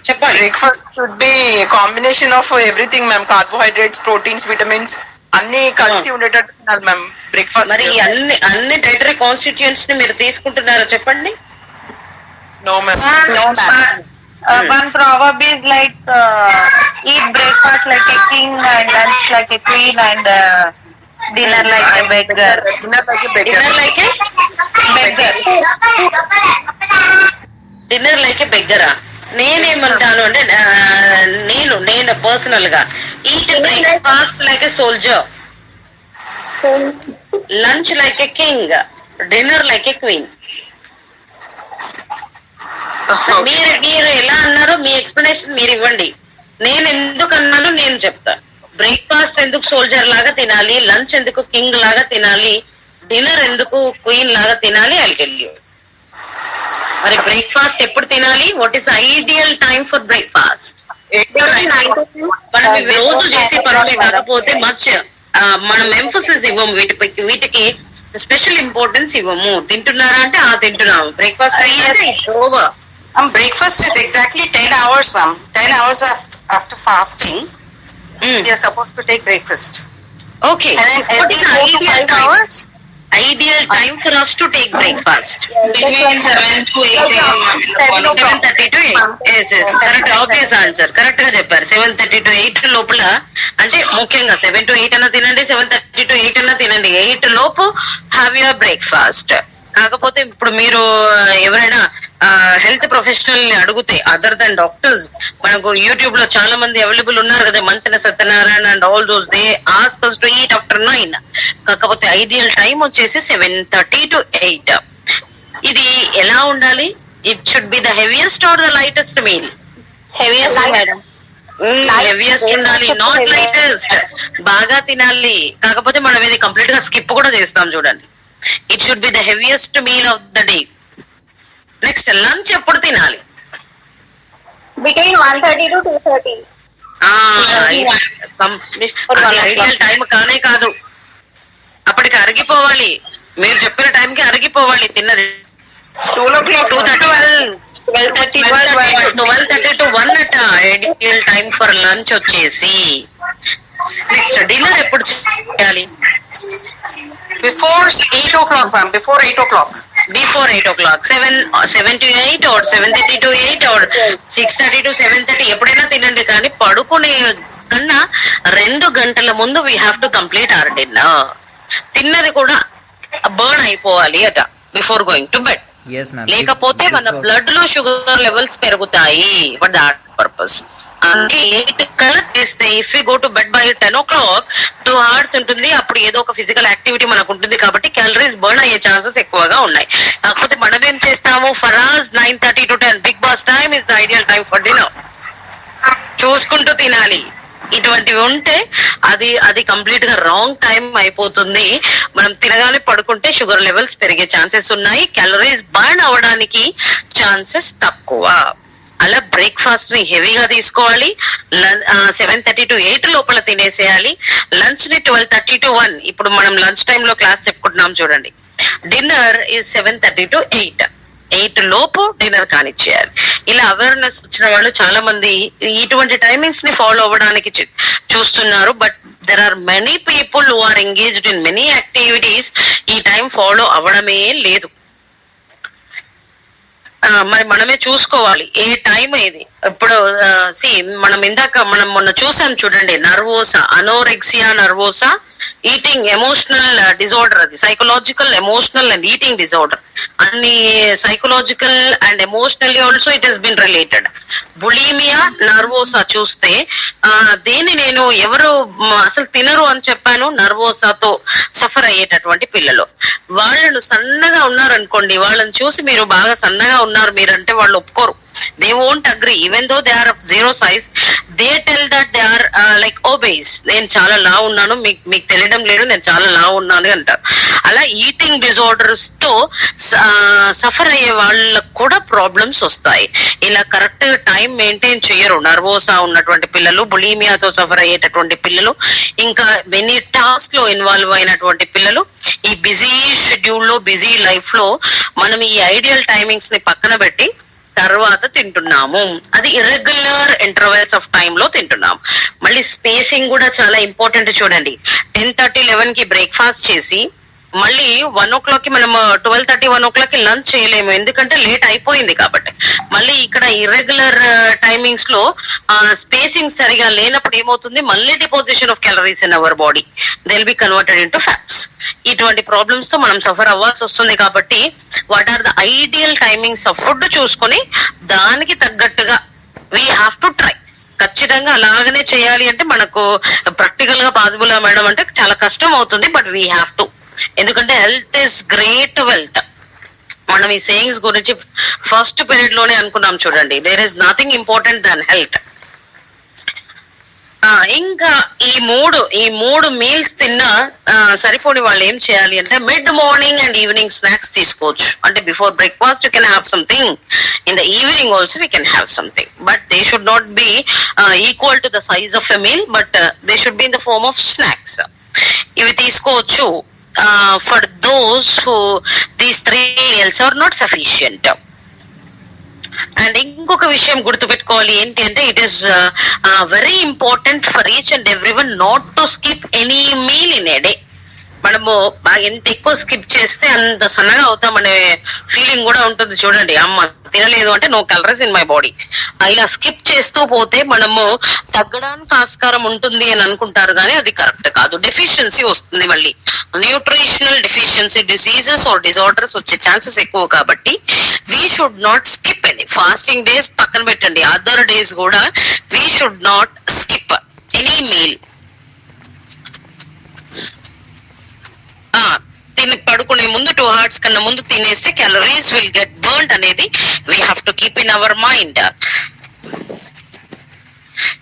చెప్పండి. breakfast should be a combination of everything, ma'am. Carbohydrates, proteins, vitamins, అన్ని కలిసి ఉండేటట్టు తినాలి మ్యామ్ బ్రేక్ఫాస్ట్. మరి అన్ని డైటరీ కాన్స్టిట్యూయెంట్స్ ని మీరు తీసుకుంటున్నారా చెప్పండి. No ma'am. One proverb is like eat breakfast like a king and lunch like a queen and dinner like a beggar. Dinner like a బెగ్గరా? నేనేమంటాను అంటే నేను పర్సనల్ గా eat breakfast like a soldier, lunch like a king, dinner like a queen. మీరు ఎలా అన్నారో మీ explanation మీరు ఇవ్వండి. నేను ఎందుకు అన్నాను నేను చెప్తా. బ్రేక్ఫాస్ట్ ఎందుకు సోల్జర్ లాగా తినాలి, లంచ్ ఎందుకు కింగ్ లాగా తినాలి, డిన్నర్ ఎందుకు క్వీన్ లాగా తినాలి, ఐ టెల్ యూ. మరి బ్రేక్ఫాస్ట్ ఎప్పుడు తినాలి? What is ideal time for breakfast? మనం ఇవి రోజు చేసే పనులే కాకపోతే మనం ఎంఫసిస్ ఇవ్వము వీటికి స్పెషల్ ఇంపార్టెన్స్ ఇవ్వము. తింటున్నారా అంటే తింటున్నాము. బ్రేక్ఫాస్ట్ అయ్యాక it's over. Breakfast is exactly 10 hours, ma'am. 10 hours after fasting, we are supposed to take breakfast. Okay. And then every 4 to 5 hours, ideal time for us to take breakfast between 7 to 8 a.m. 7:30 to 8. Yes. Correct. Obvious answer. Correct గా చెప్పారు. 7:30 to 8 లోపల అంటే ముఖ్యంగా 7 to 8 అన్న తినండి, 7:30 to 8 అన్న తినండి. 8 లోపు హ్యావ్ యువర్ బ్రేక్ఫాస్ట్. కాకపోతే ఇప్పుడు మీరు ఎవరైనా హెల్త్ ప్రొఫెషనల్ ని అడిగితే అదర్ దెన్ డాక్టర్స్, మనకు యూట్యూబ్ లో చాలా మంది అవైలబుల్ ఉన్నారు కదా, Manthena Satyanarayana and all those, they ask us to eat after 9. కాకపోతే ఐడియల్ టైం వచ్చేసి 7:30 to 8. ఇది ఎలా ఉండాలి? It should be the heaviest or the lightest meal? Heaviest, madam. Heaviest ఉండాలి, నాట్ లైటెస్ట్. బాగా తినాలి. కాకపోతే మనం ఇది కంప్లీట్ గా స్కిప్ కూడా చేస్తాం చూడండి. It should be the heaviest meal of the day. Next lunch ఎప్పుడు తినాలి? Between 1:30 to 2:30. ఐడియల్ టైం కానే కాదు. అప్పటికి అరిగిపోవాలి. మీరు చెప్పిన టైంకి అరిగిపోవాలి తిన్నది. 12:30 to 1 అట ఐడియల్ టైం ఫర్ లంచ్ వచ్చేసి. నెక్స్ట్ డిన్నర్ ఎప్పుడు చేయాలి? before 8 o'clock, ma'am. Before 8 o'clock. Before 8 o'clock. 7 to 8 or 7:30 to 8 or 6:30 to 7:30 ఎప్పుడైనా తినండి. కానీ పడుకునే కన్నా 2 గంటల ముందు we have to complete hour dinner. తిన్నది కూడా బర్న్ అయిపోవాలి అట before going to bed. Yes, ma'am. లేకపోతే మన బ్లడ్ లో షుగర్ లెవెల్స్ పెరుగుతాయి. ఫర్ దాట్ పర్పస్ అంటే 8 కల్లా తీస్తే if you go to bed by 10 o'clock 2 hours ఉంటుంది. అప్పుడు ఏదో ఒక ఫిజికల్ యాక్టివిటీ మనకు ఉంటుంది కాబట్టి క్యాలరీస్ బర్న్ అయ్యే ఛాన్సెస్ ఎక్కువగా ఉన్నాయి. కాకపోతే మనం ఏం చేస్తాము, for hours 9:30 to 10 big boss time is the ideal time for dinner. చూసుకుంటూ తినాలి. ఇటువంటివి ఉంటే అది కంప్లీట్ గా రాంగ్ టైం అయిపోతుంది. మనం తినగానే పడుకుంటే షుగర్ లెవెల్స్ పెరిగే ఛాన్సెస్ ఉన్నాయి, క్యాలరీస్ బర్న్ అవ్వడానికి ఛాన్సెస్ తక్కువ. అలా బ్రేక్ఫాస్ట్ ని హెవీగా తీసుకోవాలి. 7:30 to 8 లోపల తినేసేయాలి. లంచ్ ని 12:30 to 1. ఇప్పుడు మనం లంచ్ టైమ్ లో క్లాస్ చెప్పుకుంటున్నాం చూడండి. Dinner is 7:30 to 8. 8 లోపు డిన్నర్ కానిచ్చేయాలి. ఇలా అవేర్నెస్ వచ్చిన వాళ్ళు చాలా మంది ఇటువంటి టైమింగ్స్ ని ఫాలో అవ్వడానికి చూస్తున్నారు. But there are many people who are engaged in many activities ఈ టైం ఫాలో అవ్వడమే లేదు. మరి మనమే చూసుకోవాలి ఏ టైం ఇది. ఇప్పుడు మనం మొన్న చూసాం చూడండి, nervosa, anorexia nervosa eating emotional disorder, అది psychological, emotional and eating disorder. అన్ని psychological and emotionally also it has been related. Bulimia nervosa చూస్తే దేన్ని నేను ఎవరు అసలు తినరు అని చెప్పాను, నర్వోసాతో సఫర్ అయ్యేటటువంటి పిల్లలు. వాళ్ళను సన్నగా ఉన్నారనుకోండి, వాళ్ళని చూసి మీరు బాగా సన్నగా ఉన్నారు మీరంటే వాళ్ళు ఒప్పుకోరు. They won't agree even though they are of zero size. They tell that they are like obese. నేను చాలా లావు ఉన్నాను, మీకు తెలియడం లేదు, నేను చాలా లావు ఉన్నాను అంటారు. అలా ఈటింగ్ డిజార్డర్స్ తో సఫర్ అయ్యే వాళ్ళకు కూడా ప్రాబ్లమ్స్ వస్తాయి. ఇలా కరెక్ట్ టైం మెయింటైన్ చేయరు నర్వోసా ఉన్నటువంటి పిల్లలు, బులీమియాతో సఫర్ అయ్యేటటువంటి పిల్లలు, ఇంకా మెనీ టాస్క్ లో ఇన్వాల్వ్ అయినటువంటి పిల్లలు. ఈ బిజీ షెడ్యూల్ లో, బిజీ లైఫ్ లో మనం ఈ ఐడియల్ టైమింగ్స్ ని పక్కన పెట్టి తర్వాత తింటున్నాము. అది ఇర్రెగ్యులర్ ఇంటర్వెల్స్ ఆఫ్ టైమ్ లో తింటున్నాము. మళ్ళీ స్పేసింగ్ కూడా చాలా ఇంపార్టెంట్. చూడండి, 10:30, 11 కి బ్రేక్ఫాస్ట్ చేసి మళ్ళీ 1 o'clock కి మనం 12:30, 1 o'clock కి లంచ్ చేయలేము, ఎందుకంటే లేట్ అయిపోయింది కాబట్టి. మళ్ళీ ఇక్కడ ఇర్రెగ్యులర్ టైమింగ్స్ లో స్పేసింగ్ సరిగా లేనప్పుడు ఏమవుతుంది, మళ్ళీ deposition of calories in our body, they will be converted into fats. ఇటువంటి ప్రాబ్లమ్స్ తో మనం సఫర్ అవ్వాల్సి వస్తుంది. కాబట్టి what are the ideal timings of food చూసుకొని దానికి తగ్గట్టుగా వీ హ్యావ్ టు ట్రై. ఖచ్చితంగా అలాగనే చేయాలి అంటే మనకు ప్రాక్టికల్ గా పాసిబుల్ మేడం అంటే చాలా కష్టం అవుతుంది, బట్ వీ హ్యావ్ టు. ఎందుకంటే హెల్త్ ఇస్ గ్రేట్ వెల్త్. మనం ఈ సేయింగ్స్ గురించి ఫస్ట్ పీరియడ్ లోనే అనుకున్నాం చూడండి, there is nothing important than health. ఇంకా ఈ మూడు మీల్స్ తిన్నా సరిపోని వాళ్ళు ఏం చేయాలి అంటే mid morning and evening snacks తీసుకోవచ్చు. అంటే before breakfast you can have something, in the evening also we can have something, but they should not be equal to the size of a meal, but they should be in the form of snacks. ఇవి తీసుకోవచ్చు. For those who these 3 meals are not sufficient. And ఇంకొక విషయం గుర్తుపెట్టుకోవాలి ఏంటి అంటే, it is very important for each and every one not to skip any meal in a day. మనము ఎంత ఎక్కువ స్కిప్ చేస్తే అంత సన్నగా అవుతామనే ఫీలింగ్ కూడా ఉంటుంది. చూడండి, అమ్మ తినలేదు అంటే no calories in my body. ఇలా స్కిప్ చేస్తూ పోతే మనము తగ్గడానికి ఆస్కారం ఉంటుంది అని అనుకుంటారు, కానీ అది కరెక్ట్ కాదు. డెఫిషియన్సీ వస్తుంది, మళ్ళీ nutritional deficiency diseases or disorders వచ్చే ఛాన్సెస్ ఎక్కువ. కాబట్టి వీ షుడ్ నాట్ స్కిప్ అండి. ఫాస్టింగ్ డేస్ పక్కన పెట్టండి, అదర్ డేస్ కూడా we should not skip any meal. పడుకునే ముందు 2 hours కన్నా ముందు తినేస్తే క్యాలరీస్ విల్ గెట్ బర్న్డ్ అనేది we have to keep in our mind.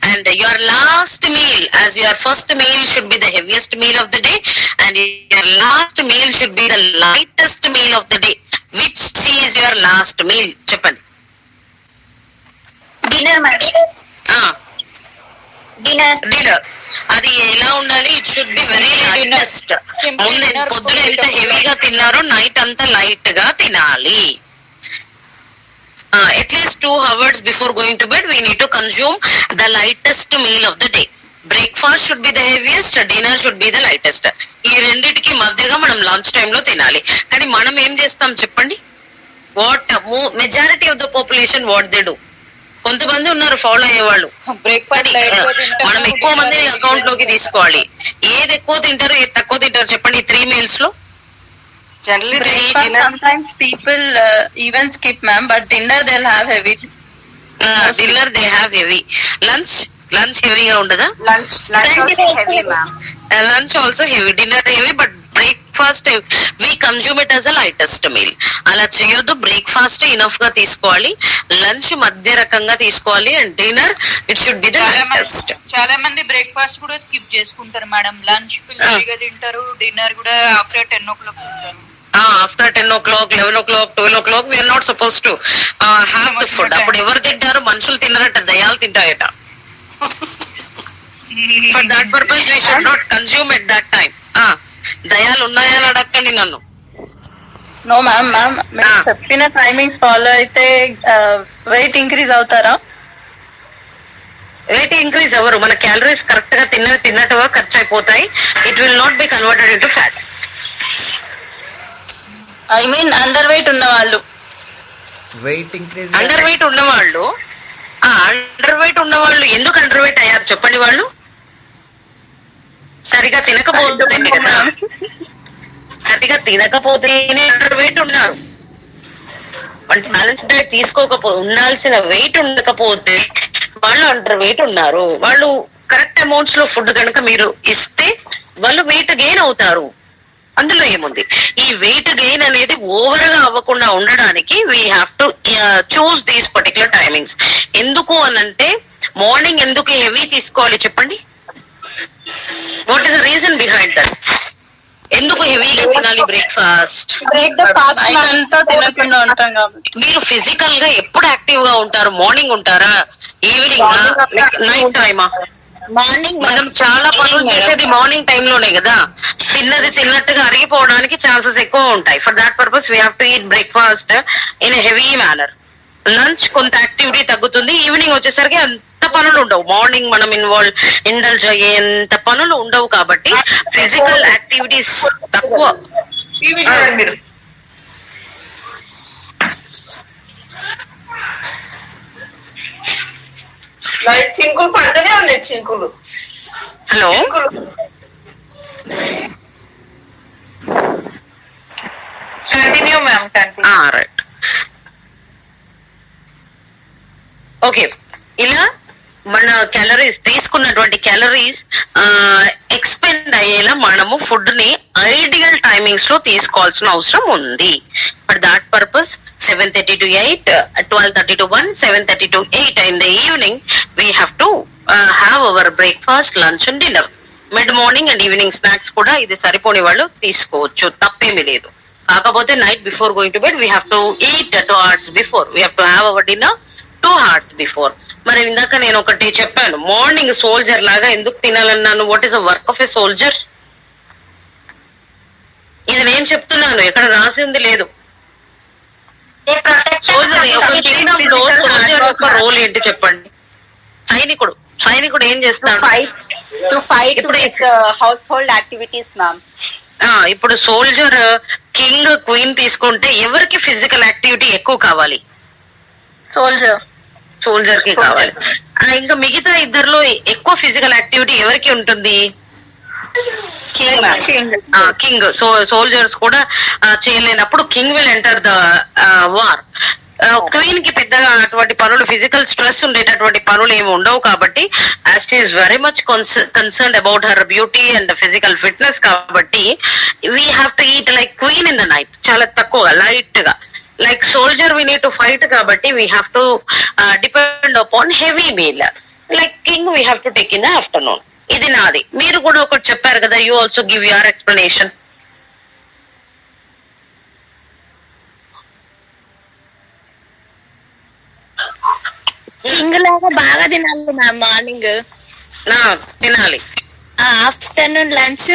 And your last meal, as your first meal should be the heaviest meal of the day, and your last meal should be the lightest meal of the day. Which is your last meal? Cheppandi. Dinner, madam. Dinner. అది ఎలా ఉండాలి? It should be very lightest. ముందు పొద్దున ఎంత హెవీగా తిన్నారో night అంతా light గా తినాలి. At least 2 hours before going to bed, we need to consume the lightest meal of the day. Breakfast should be the heaviest, dinner should be the lightest. ఈ రెండిటికి మధ్యగా మనం లంచ్ టైమ్ లో తినాలి. కానీ మనం ఏం చేస్తాం చెప్పండి? What majority of the population what they do. కొంతమంది ఉన్నారు ఫాలో అయ్యేవాళ్ళు, మనం ఎక్కువ మందిని అకౌంట్ లోకి తీసుకోవాలి. ఏది ఎక్కువ తింటారు, ఏది తక్కువ తింటారు చెప్పండి? 3 meals లో generally they eat dinner. Sometimes people even skip, ma'am, but dinner they'll have heavy. Dinner they have heavy. Lunch heavy ga undada? Lunch also heavy, ma'am. Lunch also heavy, dinner heavy, but breakfast we consume it as a lightest meal. అలా చేయొద్దు. Breakfast enough గా తీసుకోవాలి, lunch మధ్య రకంగా తీసుకోవాలి, and dinner it should be the lightest. చాలా మంది breakfast కూడా స్కిప్ చేసుకుంటారు మేడం, లంచ్ ఫుల్గా తింటారు, డిన్నర్ కూడా ఆఫ్టర్ 10 o'clock తింటారు. After 10 o'clock, 11 o'clock, 12 o'clock, we are not supposed to have the food. అప్పుడు ఎవరు తింటారు? మనుషులు తినరట, దయాలు తింటాయట. For that purpose we should not consume at that time. దయాలు ఉన్నాయని అడగండి నన్ను. నో మ్యామ్, మీరు చెప్పిన టైమింగ్స్ ఫాలో అయితే వెయిట్ ఇంక్రీజ్ అవుతారా? వెయిట్ ఇంక్రీజ్ అవ్వరు. మన క్యాలరీస్ కరెక్ట్ గా తిన్నట్టుగా ఖర్చు అయిపోతాయి. It will not be converted into fat. I mean under weight ఉన్న వాళ్ళు, అండర్ వెయిట్ ఉన్నవాళ్ళు ఎందుకు అండర్ వెయిట్ అయ్యారు చెప్పండి? వాళ్ళు సరిగా తినకపోతేనే కదా, సరిగా తినకపోతేనే అండర్ వెయిట్ ఉన్నారు. అంటే బ్యాలెన్స్ డైట్ ఉండాల్సిన వెయిట్ ఉండకపోతే వాళ్ళు అండర్ వెయిట్ ఉన్నారు. వాళ్ళు కరెక్ట్ అమౌంట్స్ లో ఫుడ్ కనుక మీరు ఇస్తే వాళ్ళు వెయిట్ గెయిన్ అవుతారు. అందులో ఏముంది? ఈ వెయిట్ గెయిన్ అనేది ఓవర్ గా అవ్వకుండా ఉండడానికి we have to choose these particular timings. ఎందుకు అనంటే మార్నింగ్ ఎందుకు హెవీ తీసుకోవాలి చెప్పండి? What is the reason behind that? ఎందుకు హెవీగా తినాలి బ్రేక్ఫాస్ట్? బ్రేక్ ద ఫాస్ట్ అంతా తినకుండా ఉంటాం కాబట్టి. మీరు ఫిజికల్ గా ఎప్పుడు యాక్టివ్ గా ఉంటారు? మార్నింగ్ ఉంటారా, ఈవినింగ్, నైట్ టైమా? మార్నింగ్ మనం చాలా పనులు చేసేది మార్నింగ్ టైం లోనే కదా. తిన్నది తిన్నట్టుగా అరిగిపోవడానికి ఛాన్సెస్ ఎక్కువ ఉంటాయి. For that purpose we have to eat breakfast in heavy manner. Lunch కొంత యాక్టివిటీ తగ్గుతుంది. ఈవినింగ్ వచ్చేసరికి అంత పనులు ఉండవు. మార్నింగ్ మనం ఇండల్జ్ అయ్యేంత పనులు ఉండవు కాబట్టి ఫిజికల్ యాక్టివిటీస్ తక్కువ. మీరు లైట్ చింకులు పడుతూనే ఉన్నాయి. చింకులు. Hello, continue ma'am, continue. Right. Okay, ఇలా మన క్యాలరీస్ తీసుకున్నటువంటి క్యాలరీస్ ఎక్స్పెండ్ అయ్యేలా మనము ఫుడ్ ని ఐడియల్ టైమింగ్స్ లో తీసుకోవాల్సిన అవసరం ఉంది. For that purpose 7:30 to 8, 12:30 to 1, 7:30 to 8 in the evening we have to have our breakfast, lunch and dinner. Mid morning and evening snacks కూడా ఇది సరిపోని వాళ్ళు తీసుకోవచ్చు, తప్పేమీ లేదు. కాకపోతే night before going to bed we have to eat 2 hours before. We have to have our dinner 2 hours before. మరి ఇందాక నేను ఒకటి చెప్పాను, మార్నింగ్ సోల్జర్ లాగా ఎందుకు తినాలన్నాను. What is the work of a soldier? ఇది నేను చెప్తున్నాను, ఎక్కడ రాసి ఉంది లేదు. సోల్జర్ యొక్క రోల్ ఏంటి చెప్పండి? సైనికుడు ఏం చేస్తాడు? ఇప్పుడు హౌస్ హోల్డ్ యాక్టివిటీస్ మ్యామ్. ఇప్పుడు సోల్జర్, కింగ్, క్వీన్ తీసుకుంటే ఎవరికి ఫిజికల్ యాక్టివిటీ ఎక్కువ కావాలి? సోల్జర్ కి కావాలి. ఇంకా మిగతా ఇద్దరిలో ఎక్కువ ఫిజికల్ యాక్టివిటీ ఎవరికి ఉంటుంది? కింగ్. సోల్జర్స్ కూడా చేయలేనప్పుడు king will enter the war. Queen కి పెద్దగా అటువంటి పనులు, ఫిజికల్ స్ట్రెస్ ఉండేటటువంటి పనులు ఏమి ఉండవు కాబట్టి she is very much concerned about her beauty and physical fitness కాబట్టి we have to eat like queen in the night, చాలా తక్కువగా, లైట్ గా. Like soldier we need to fight కాబట్టి we have to depend upon heavy meal. Like king we have to take in the afternoon. ఇది నాది. మీరు కూడా ఒకటి చెప్పారు కదా, you also give your explanation. King లాగా బాగా తినాలి మ్యామ్. మార్నింగ్ తినాలి. ఆఫ్టర్నూన్ లంచ్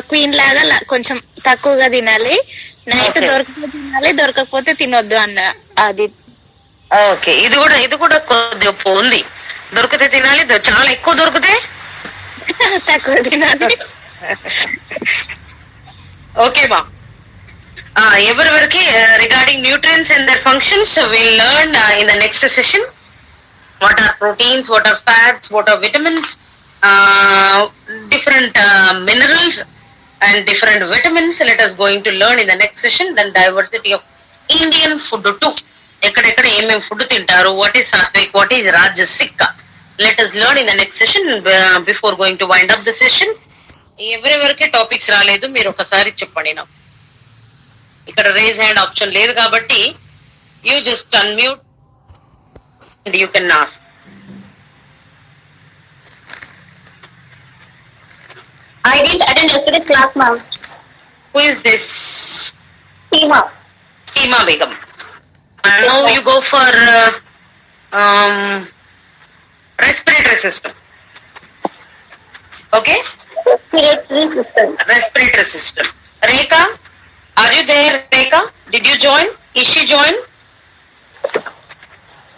క్వీన్ లాగా కొంచెం తక్కువగా తినాలి. నైట్ దొరికితే తినాలి, దొరకకపోతే తినొద్దు అన్న అది. ఓకే, ఇది కూడా కొద్దిగా ఉంది. దొరికితే తినాలి, చాలా ఎక్కువ దొరికితే తక్కువ తినాలి. ఓకే మా, ఎవరెవరికి regarding nutrients and their functions will learn in the next session. What are proteins, what are fats, what are vitamins, different minerals and different vitamins. Let us going to learn in the next session. Then diversity of Indian food too. ఎక్కడెక్కడ ఏమేమి food తింటారు, what is sattvic, what is rajasic. Let us learn in the next session before going to wind up the session. ఎవరెవరికి topics రాలేదు మీరు ఒకసారి చెప్పండి. నాకు ఇక్కడ రేజ్ హ్యాండ్ ఆప్షన్ లేదు కాబట్టి you just unmute and you can ask. I didn't attend yesterday's class, ma'am. Who is this? Seema Begum. Now you go for respiratory system. Okay? Respiratory system. Rekha, are you there, Rekha? Did you join? Is she join?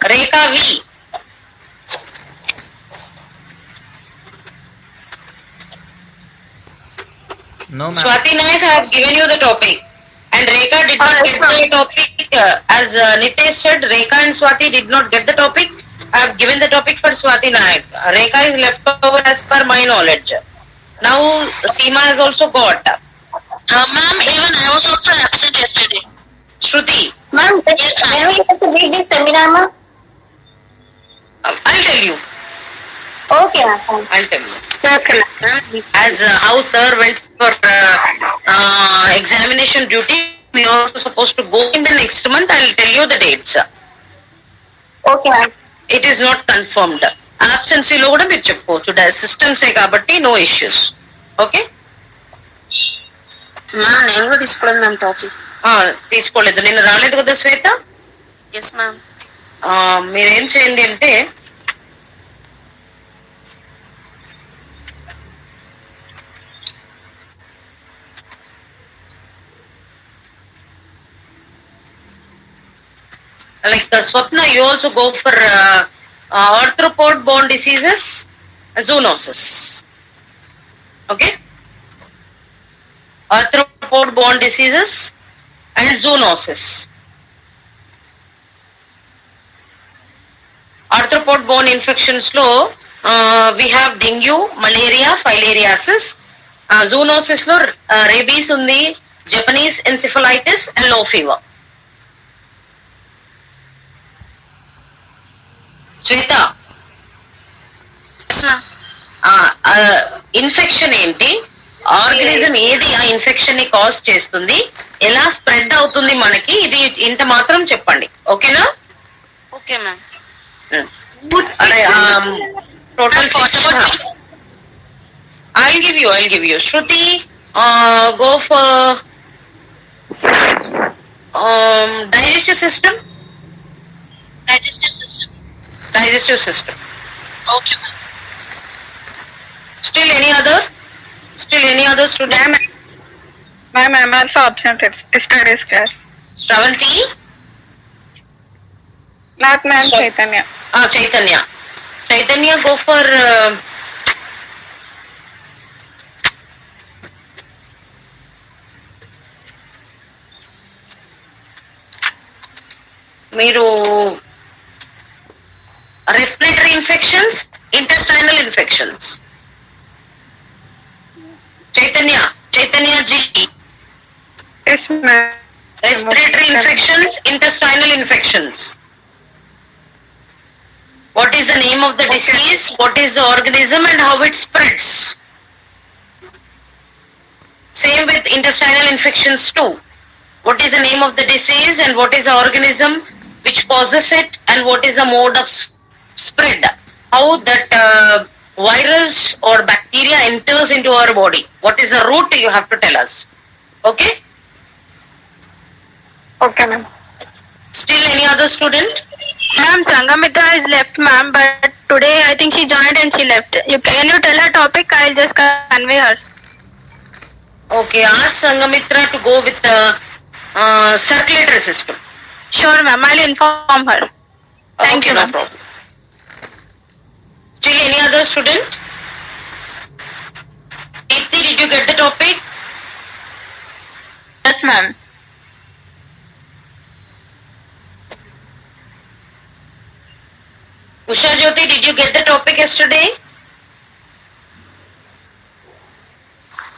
Rekha V. No, ma'am. Swati Nayak, I have given you the topic. And Rekha did not get the topic. As Nitesh said, Rekha and Swati did not get the topic. I have given the topic for Swati Nayak. Rekha is left over as per my knowledge. Now Seema has also got. Ma'am, even I was also absent yesterday. Shruti, Ma'am, when we have to read this seminar, ma'am? I'll tell you. Okay, ma'am. I'll tell you. Okay, ma'am. As how sir went for examination duty, we are also supposed to go in the next month. I'll tell you the dates. Okay, ma'am. It is not confirmed. Absency లో కూడా మీరు చెప్పుకోవచ్చు. సిస్టమ్సే కాబట్టి no issues. Okay ma'am నేను కూడా తీసుకోలేదు ma'am topic. తీసుకోలేదు. నిన్న రాలేదు కదా శ్వేత. Yes ma'am. మీరేం చేయండి అంటే like Swapna, you also go for arthropod bone diseases, zoonosis. Okay, arthropod bone diseases and zoonosis. Arthropod bone infections lo we have dengue, malaria, filariasis. Zoonosis lo rabies undi, Japanese encephalitis and low fever. Shweta, infection ఏంటి, organism ఏది ఆ infection ని cause చేస్తుంది, ఎలా spread అవుతుంది మనకి, ఇది ఇంత మాత్రం చెప్పండి. ఓకేనా? Okay ma'am. అరే total I'll give you. Shruti, go for digestive system. Digestive system. Okay, ma'am. Still any other student? Ma'am, I'm also absent yesterday's class. Shravanti? Not ma'am, Sure. Chaitanya. Chaitanya, go for మీరు respiratory infections, intestinal infections. Chaitanya ji. Yes ma'am. Respiratory infections, intestinal infections. What is the name of the disease? What is the organism and how it spreads? Same with intestinal infections too. What is the name of the disease and what is the organism which causes it and what is the mode of spread? How that virus or bacteria enters into our body? What is the route? You have to tell us. Okay? Okay ma'am. Still any other student? Ma'am, Sangamitra is left, ma'am, but today I think she joined and she left. Can you tell her topic? I'll just convey her. Okay, ask Sangamitra to go with the circulatory system. Sure, ma'am. I'll inform her. Thank Okay, you, no ma'am. problem. Still any other student? Preeti, did you get the topic? Yes, ma'am. Usha Jyoti, did you get the topic yesterday?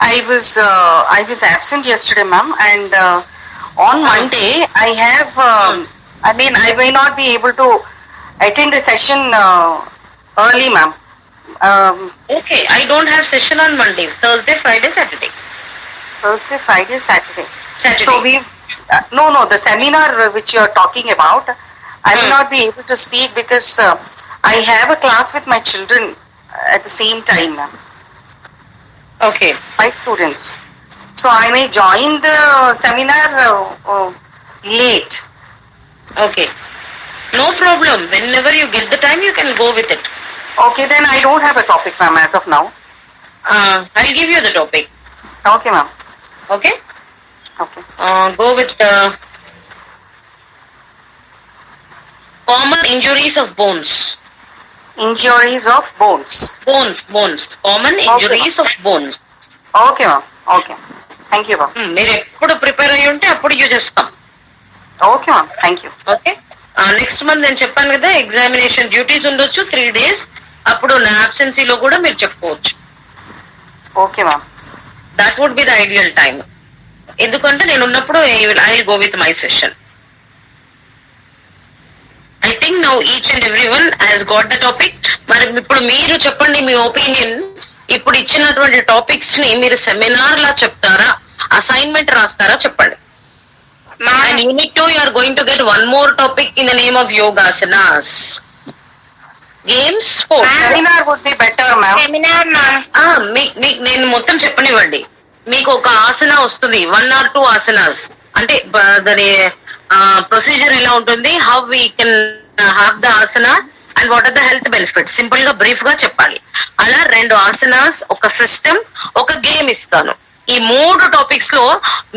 I was absent yesterday, ma'am, and on Monday I have. I may not be able to attend the session early, ma'am. Okay, I don't have session on Monday, Thursday, Friday, Saturday. Thursday, Friday, Saturday. Saturday. So we, no, the seminar which you are talking about, I will not be able to speak because I have a class with my children at the same time, ma'am. Okay. 5 students. So I may join the seminar late. Okay. No problem. Whenever you get the time, you can go with it. Okay, then I don't have a topic, ma'am, as of now. I'll give you the topic. Okay, ma'am. Okay? Okay. Go with common injuries of bones. Injuries of bones. Bones. Common injuries of bones. Okay, ma'am. Okay. Thank you, ma'am. మీరు ఎప్పుడు prepare అయ్యి ఉంటే అప్పుడు you just come. Okay, ma'am. Thank you. Okay. Next month నేను చెప్పాను కదా examination duties ఉండొచ్చు 3 days. అప్పుడు నా absence లో కూడా మీరు చెప్పుకోవచ్చు. Okay, ma'am. That would be the ideal time. ఎందుకంటే నేను ఉన్నప్పుడు I will go with my session. I think now each and every one has got the topic. మరి ఇప్పుడు మీరు చెప్పండి మీ ఒపీనియన్. ఇప్పుడు ఇచ్చినటువంటి టాపిక్స్ ని మీరు సెమినార్ లా చెప్తారా, అసైన్మెంట్ రాస్తారా చెప్పండి. And unit 2 you are going to get one more topic in the name of yogasanas. Games, sports. Seminar would be better, ma'am. Seminar, ma'am. నేను మొత్తం చెప్పనివ్వండి. మీకు ఒక ఆసన వస్తుంది, 1 or 2 ఆసనాస్. అంటే దాని ప్రొసీజర్ ఎలా ఉంటుంది, how we can have the asana and what are the health benefits, simple గా బ్రీఫ్ గా చెప్పాలి. అలా 2 ఆసనాస్, ఒక సిస్టమ్, ఒక గేమ్ ఇస్తాను. ఈ 3 టాపిక్స్ లో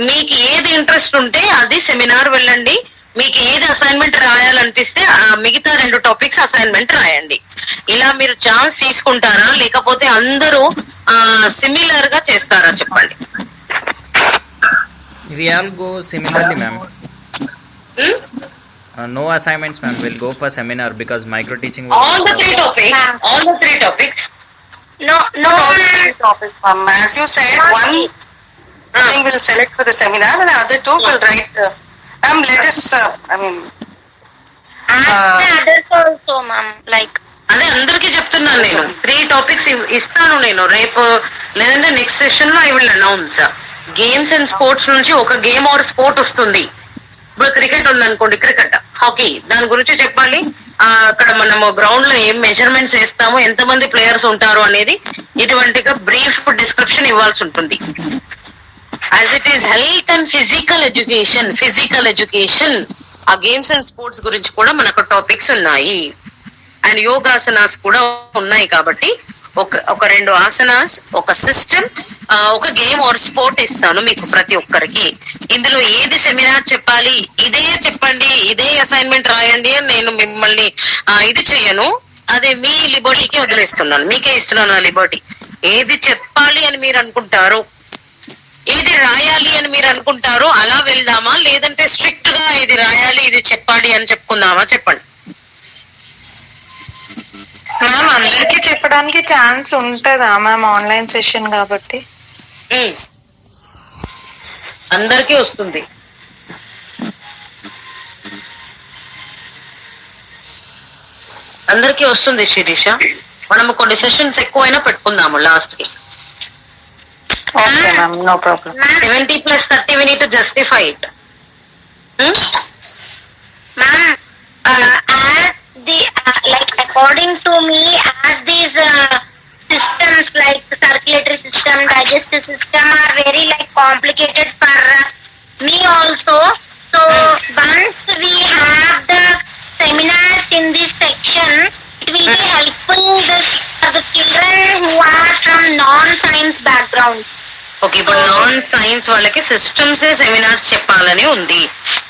మీకు ఏది ఇంట్రెస్ట్ ఉంటే అది సెమినార్ వెళ్ళండి. మీకు ఏది అసైన్మెంట్ రాయాలనిపిస్తే మిగతా 2 టాపిక్స్ అసైన్మెంట్ రాయండి. ఇలా మీరు ఛాన్స్ తీసుకుంటారా, లేకపోతే అందరూ సిమిలర్ గా చేస్తారా చెప్పండి. We all go similarly, ma'am. No assignments, ma'am. We'll go for seminar because micro teaching. All the 3 topics. No, Topics, ma'am. As you said, one thing will select for the seminar and the other 2 will write. Ma'am, let us, ask the others also, ma'am. Like, అదే అందరికి చెప్తున్నాను నేను. 3 topics ఇస్తాను నేను రేపు, లేదంటే next session లో I will announce. Games and sports నుంచి ఒక గేమ్ ఆర్ స్పోర్ట్ వస్తుంది. ఇప్పుడు క్రికెట్ ఉందనుకోండి, క్రికెట్, హాకీ, దాని గురించి చెప్పాలి. అక్కడ మనము గ్రౌండ్ లో ఏం మెజర్మెంట్స్ వేస్తాము, ఎంతమంది ప్లేయర్స్ ఉంటారు అనేది ఇటువంటిగా బ్రీఫ్ డిస్క్రిప్షన్ ఇవ్వాల్సి ఉంటుంది. As it is health and physical education ఆ గేమ్స్ అండ్ స్పోర్ట్స్ గురించి కూడా మనకు టాపిక్స్ ఉన్నాయి. అండ్ యోగాసనాస్ కూడా ఉన్నాయి. కాబట్టి ఒక 2 ఆసనాస్, ఒక సిస్టమ్, ఒక గేమ్ ఆర్ స్పోర్ట్ ఇస్తాను మీకు ప్రతి ఒక్కరికి. ఇందులో ఏది సెమినార్ చెప్పాలి, ఇదే చెప్పండి, ఇదే అసైన్మెంట్ రాయండి అని నేను మిమ్మల్ని ఇది చెయ్యను. అదే మీ లిబర్టీకి వదిలేస్తున్నాను, మీకే ఇస్తున్నాను ఆ లిబర్టీ. ఏది చెప్పాలి అని మీరు అనుకుంటారో, ఏది రాయాలి అని మీరు అనుకుంటారో అలా వెళ్దామా, లేదంటే స్ట్రిక్ట్ గా ఇది రాయాలి ఇది చెప్పాలి అని చెప్పుకుందామా చెప్పండి. మ్యామ్, అందరికి చెప్పడానికి ఛాన్స్ ఉంటుందా మ్యామ్ ఆన్లైన్ సెషన్ కాబట్టి? అందరికీ వస్తుంది. అందరికీ వస్తుంది శిరీష. మనము కొన్ని సెషన్స్ ఎక్కువైనా పెట్టుకుందాము లాస్ట్ కి. Okay ma'am, no problem. 70 + 30 we need to justify it. ma'am, as the like according to me, as these systems like circulatory system, digestive system are very like complicated for me also. So once we have the seminars in this section, it will be helpful for the children who are from non-science background. Okay, ఇప్పుడు non science వాళ్ళకి systems seminars చెప్పాలని ఉంది.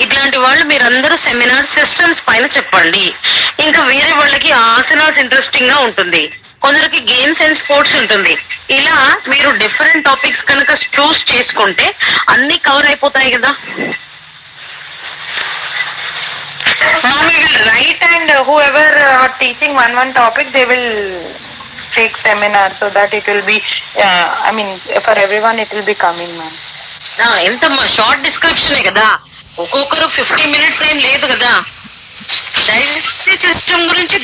ఇట్లాంటి వాళ్ళు మీరందరూ seminar systems పైన చెప్పండి. ఇంకా వేరే వాళ్ళకి ఆసనాస్ ఇంట్రెస్టింగ్ గా ఉంటుంది, కొందరికి గేమ్స్ అండ్ స్పోర్ట్స్ ఉంటుంది. ఇలా మీరు డిఫరెంట్ టాపిక్స్ కనుక చూస్ చేసుకుంటే అన్ని కవర్ అయిపోతాయి కదా. Ma'am, we will write and whoever are teaching one topic, they will take seminar so that it will be, I mean, for everyone it will be coming, ma'am. ఎంత short description కదా, ఒక్కొక్కరు 50 minutes ఏం లేదు కదా. Digestive system గురించి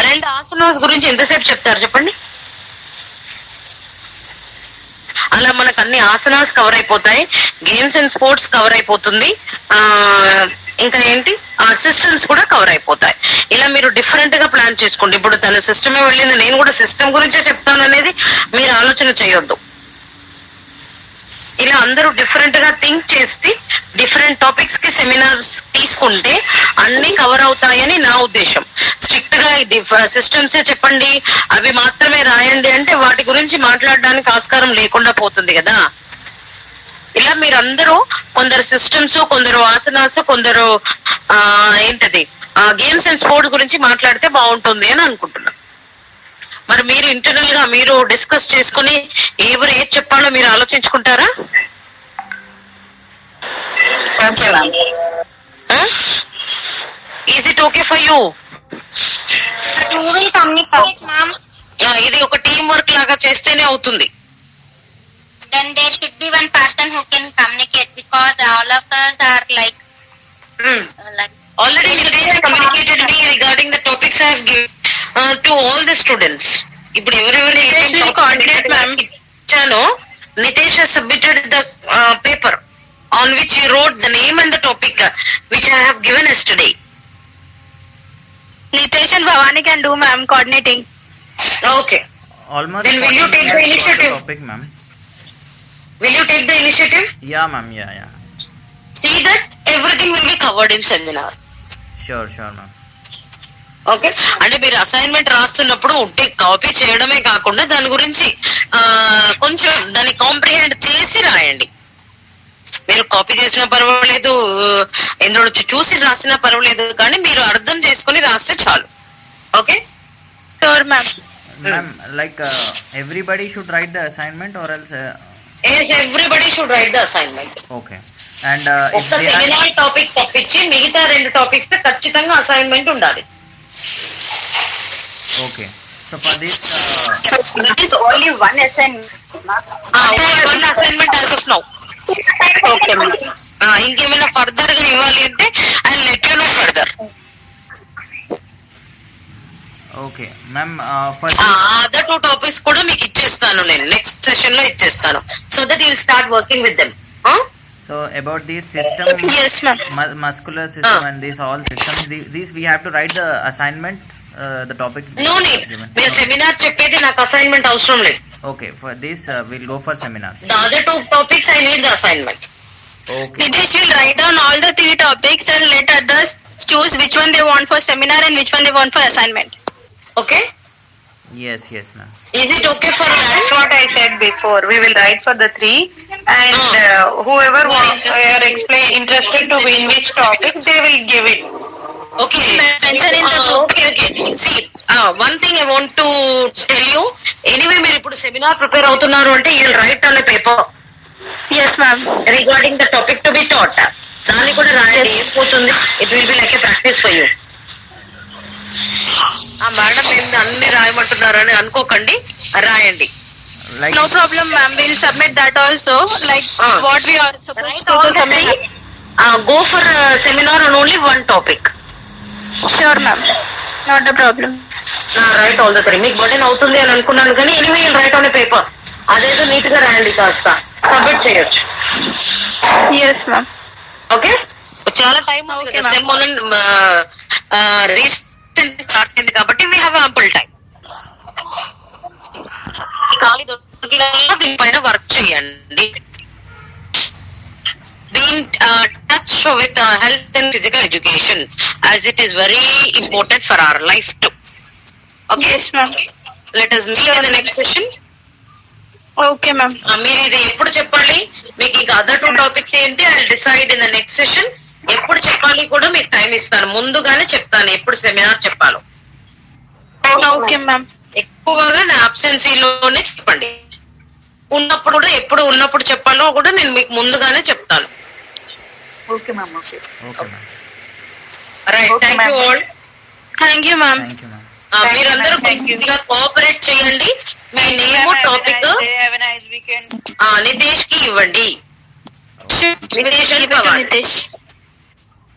2 ఆసనాస్ గురించి ఎంతసేపు చెప్తారు చెప్పండి. అలా మనకు అన్ని ఆసనాస్ కవర్ అయిపోతాయి, గేమ్స్ అండ్ స్పోర్ట్స్ కవర్ అయిపోతుంది, ఇంకా ఏంటి సిస్టమ్స్ కూడా కవర్ అయిపోతాయి. ఇలా మీరు డిఫరెంట్ గా ప్లాన్ చేసుకోండి. ఇప్పుడు తన సిస్టమే వెళ్ళింది, నేను కూడా సిస్టమ్ గురించే చెప్తాను అనేది మీరు ఆలోచన చేయొద్దు. ఇలా అందరూ డిఫరెంట్ గా థింక్ చేసి డిఫరెంట్ టాపిక్స్ కి సెమినార్స్ తీసుకుంటే అన్ని కవర్ అవుతాయని నా ఉద్దేశం. స్ట్రిక్ట్ గా సిస్టమ్సే చెప్పండి, అవి మాత్రమే రాయండి అంటే వాటి గురించి మాట్లాడడానికి ఆస్కారం లేకుండా పోతుంది కదా. ఇలా మీరందరూ కొందరు సిస్టమ్స్, కొందరు ఆసనాస్, కొందరు ఏంటది గేమ్స్ అండ్ స్పోర్ట్స్ గురించి మాట్లాడితే బాగుంటుంది అని అనుకుంటున్నాను. మరి మీరు ఇంటర్నల్ గా మీరు డిస్కస్ చేసుకుని ఎవరు ఏది చెప్పాలో మీరు ఆలోచించుకుంటారా? Is it okay for you? Who will communicate, ma'am? ఇది ఒక టీం వర్క్ లాగా చేస్తేనే అవుతుంది. Then there should be one person who can communicate because all of us are like Already Nitesh communicated me regarding the topics I have given to all the students. ఇప్పుడు ఎవరెవరు coordinate, ma'am. ఇచ్చానో Nitesh has submitted the paper on which he wrote the name and the topic which I have given yesterday. Nitesh and Bhavani can do, ma'am, coordinating. Okay. Almost Then will you 40 take the minutes for initiative? topic, ma'am. Will you take the initiative? Yeah, ma'am. Yeah. See that everything will be covered in seminar. Sure, ma'am. Okay, అంటే మీరు assignment రాస్తున్నప్పుడు ఉట్టి copy చేయడమే కాకుండా దాని గురించి కొంచెం దాన్ని కాంప్రిహెండ్ చేసి రాయండి. మీరు కాపీ చేసినా పర్వాలేదు, ఎందులో చూసి రాసినా పర్వాలేదు, కానీ మీరు అర్థం చేసుకుని రాస్తే చాలు. Okay Sure, ma'am. Ma'am, like everybody should write the assignment or else. Everybody should write the assignment. Okay. And if ఒక్క they are, సెమినార్ టాపిక్ తప్పించి మిగతా 2 టాపిక్స్ ఖచ్చితంగా అసైన్మెంట్ ఉండాలి. okay. So for this, It is only one assignment. One assignment as of now. Okay, ma'am. ఇంకేమైనా further గా ఇవ్వాలి అంటే I let you know further. okay, ma'am. For this, other 2 topics కూడా మీకు ఇచ్చేస్తాను, నేను నెక్స్ట్ సెషన్ లో ఇచ్చేస్తాను. So that you will start working with them. so about this system, Yes, ma'am. muscular system and these all systems, these we have to write the assignment, the topic. No need, given. మీరు seminar చెప్పేది నాకు assignment అవసరం లేదు. Okay, for this we'll go for seminar. The other 2 topics I need the assignment. Okay. Nitesh will write down all the 3 topics and let others choose which one they want for seminar and which one they want for assignment. Okay, Yes, ma'am. Is it okay for That's what I said before. We will write for the 3, and whoever are interested to win which topic, they will give it. Okay? Mention in the group. Okay. See one thing I want to tell you, anyway మీరు ఇప్పుడు seminar prepare అవుతున్నారు అంటే you will write on a paper Yes, ma'am. Regarding the topic to be taught. దాన్ని కూడా రాయండి, ఏం పోతుంది. It will be like a practice for you. ఆ మేడం ఏంది అన్ని రాయమంటున్నారని అనుకోకండి, రాయండి. Like No problem, ma'am. We'll submit that also. Like what we are supposed to do submit. Go for seminar on only one topic. Sure, ma'am. Not a problem. Right all the 3. మీకు burden అవుతుంది అని అనుకున్నాను కానీ anyway right on a paper. అదేదో neat గా రాయండి, కాస్త submit చేయొచ్చు. Yes, ma'am. ఓకే, చాలా time Okay, ma'am. Sem recent start అయింది కాబట్టి వీ హ్యావ్ ఆంపుల్ టైం. ఖాళీ దొరికిన దీనిపైన వర్క్ చేయండి. Be in touch with health and physical education as it is very important for our life too. Okay, Yes, ma'am. let us meet in the next session. Okay, ma'am. మీరు ఇది ఎప్పుడు చెప్పాలి, మీకు ఇంకా అదర్ 2 టాపిక్స్ ఏంటి, I decide in the next session. ఎప్పుడు చెప్పాలి కూడా మీకు టైం ఇస్తాను, ముందుగానే చెప్తాను ఎప్పుడు సెమినార్ చెప్పాలో. Okay, ma'am. ఎక్కువగా నా అబ్సెన్సీలోనే చెప్పండి. ఉన్నప్పుడు కూడా ఎప్పుడు ఉన్నప్పుడు చెప్పాలో కూడా నేను మీకు ముందుగానే చెప్తాను. Okay, ma'am. Okay. okay, ma'am. Right, Okay, thank you ma'am. All. Thank you, ma'am. Thank you, ma'am. మీరందరూ కొద్దిగా కోఆపరేట్ చేయండి. మీ name topic Have a nice weekend. Nitesh కి ఇవ్వండి. We'll Nitesh give and it to Bhavani. Nitesh.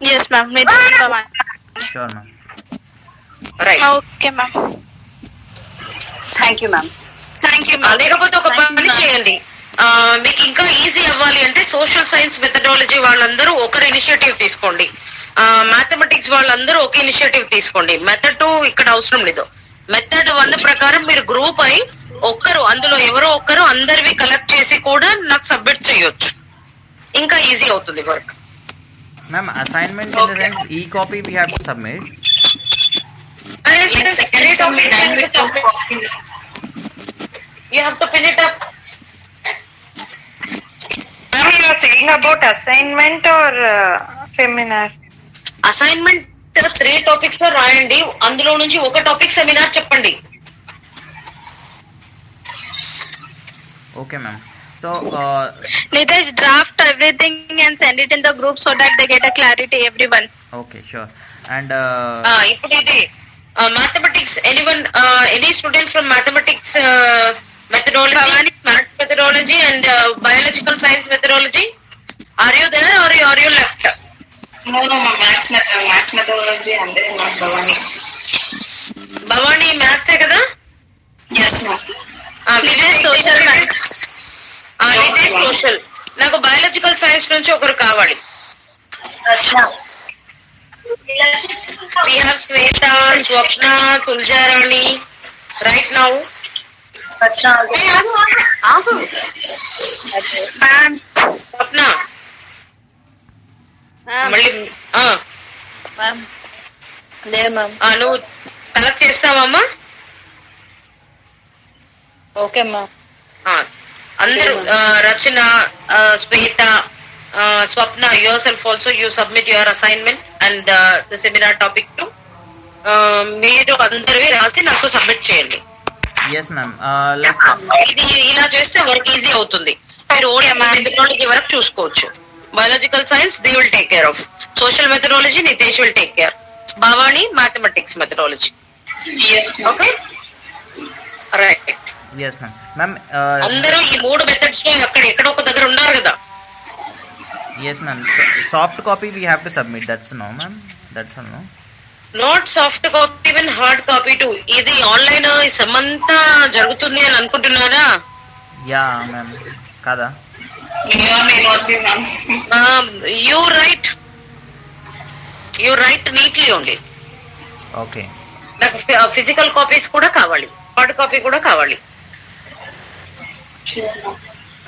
Yes, ma'am. Nitesh and Bhavani. Sure, ma'am. Right, Okay, ma'am. Thank you, ma'am. Thank you, ma'am. లేకపోతే ఒక పని చేయండి, మీకు ఇంకా ఈజీ అవ్వాలి అంటే సోషల్ సైన్స్ మెథడాలజీ వాళ్ళందరూ ఒకరు ఇనిషియేటివ్ తీసుకోండి. మ్యాథమెటిక్స్ వాళ్ళందరూ ఒక ఇనిషియేటివ్ తీసుకోండి. మెథడ్ 2 ఇక్కడ అవసరం లేదు. మెథడ్ 1 ప్రకారం మీరు గ్రూప్ అయి ఒక్కరు అందులో ఎవరో ఒక్కరు అందరివి కలెక్ట్ చేసి కూడా నాకు సబ్మిట్ చేయొచ్చు, ఇంకా ఈజీ అవుతుంది work. Ma'am, assignment in the sense e-copy we have to submit. You have to fill it up. Ma'am, you are saying about assignment or seminar? Assignment 3 topics లో రాయండి, అందులో నుంచి ఒక టాపిక్ సెమినార్ చెప్పండి. Okay, ma'am. So Nitesh, draft everything and send it in the group so that they get a clarity, everyone. okay, sure. And ఇప్పుడు ఇది mathematics, anyone, any student from mathematics methodology, maths methodology and biological science methodology? Are you there or are you left? No, maths methodology and then Bhavani. Bhavani maths kada? Yes, ma'am. social maths. ఇదే social. నాకు biological science నుంచి ఒకరు కావాలి. We have Sweta, Swapna, Tuljarani right now. Swapna. మళ్ళీ నువ్వు collect చేస్తావమ్మా? Okay ma'am. అందరూ Rachana, Shweta, Swapna, yourself also you submit your assignment and the seminar topic too. మీరు అందరివి రాసి నాకు సబ్మిట్ చేయండి. Yes ma'am. ఇది ఇలా చేస్తే వర్క్ ఈజీ అవుతుంది. మీరు ఓన్లీ మెథడాలజీ వరకు చూసుకోవచ్చు. Biological science they will take care of. Social methodology Nitesh will take care. Bhavani mathematics methodology. Okay right. Yes ma'am. Ma'am అందరూ ఈ 3 మెథడ్స్ లో ఎక్కడో ఒక దగ్గర ఉన్నారు కదా. Yes ma'am. Soft copy we have to submit. That's no ma'am. That's no. Not soft copy, even hard copy too. ఇది online ఈ సమంతా జరుగుతుంది అని అనుకుంటున్నారా? Yeah ma'am. కాదా? May not be, ma'am. You write neatly only. Okay. నాకు physical copies కూడా కావాలి, హార్డ్ కాపీ కూడా కావాలి.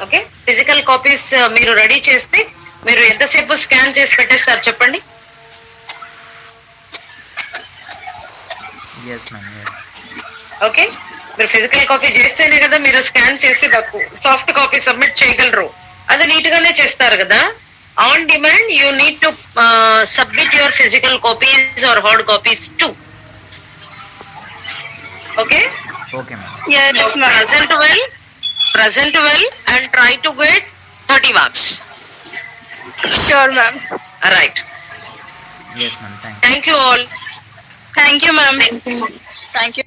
ఓకే, ఫిజికల్ కాపీస్ మీరు రెడీ చేస్తే మీరు ఎంతసేపు స్కాన్ చేసి పెట్టేస్తారు చెప్పండి? Yes ma'am. ఎస్. ఓకే, మీరు ఫిజికల్ కాపీ చేస్తేనే కదా మీరు స్కాన్ చేసి నాకు సాఫ్ట్ కాపీ సబ్మిట్ చేయగలరు. అది నీట్ గానే చేస్తారు కదా. On demand you need to submit your physical copies or hard copies too. Okay. Okay ma'am. Yes, ma'am. Present well and try to get 30 marks. Sure, ma'am. Right. Yes ma'am. Thanks. Thank you all. Thank you, ma'am. Thank you.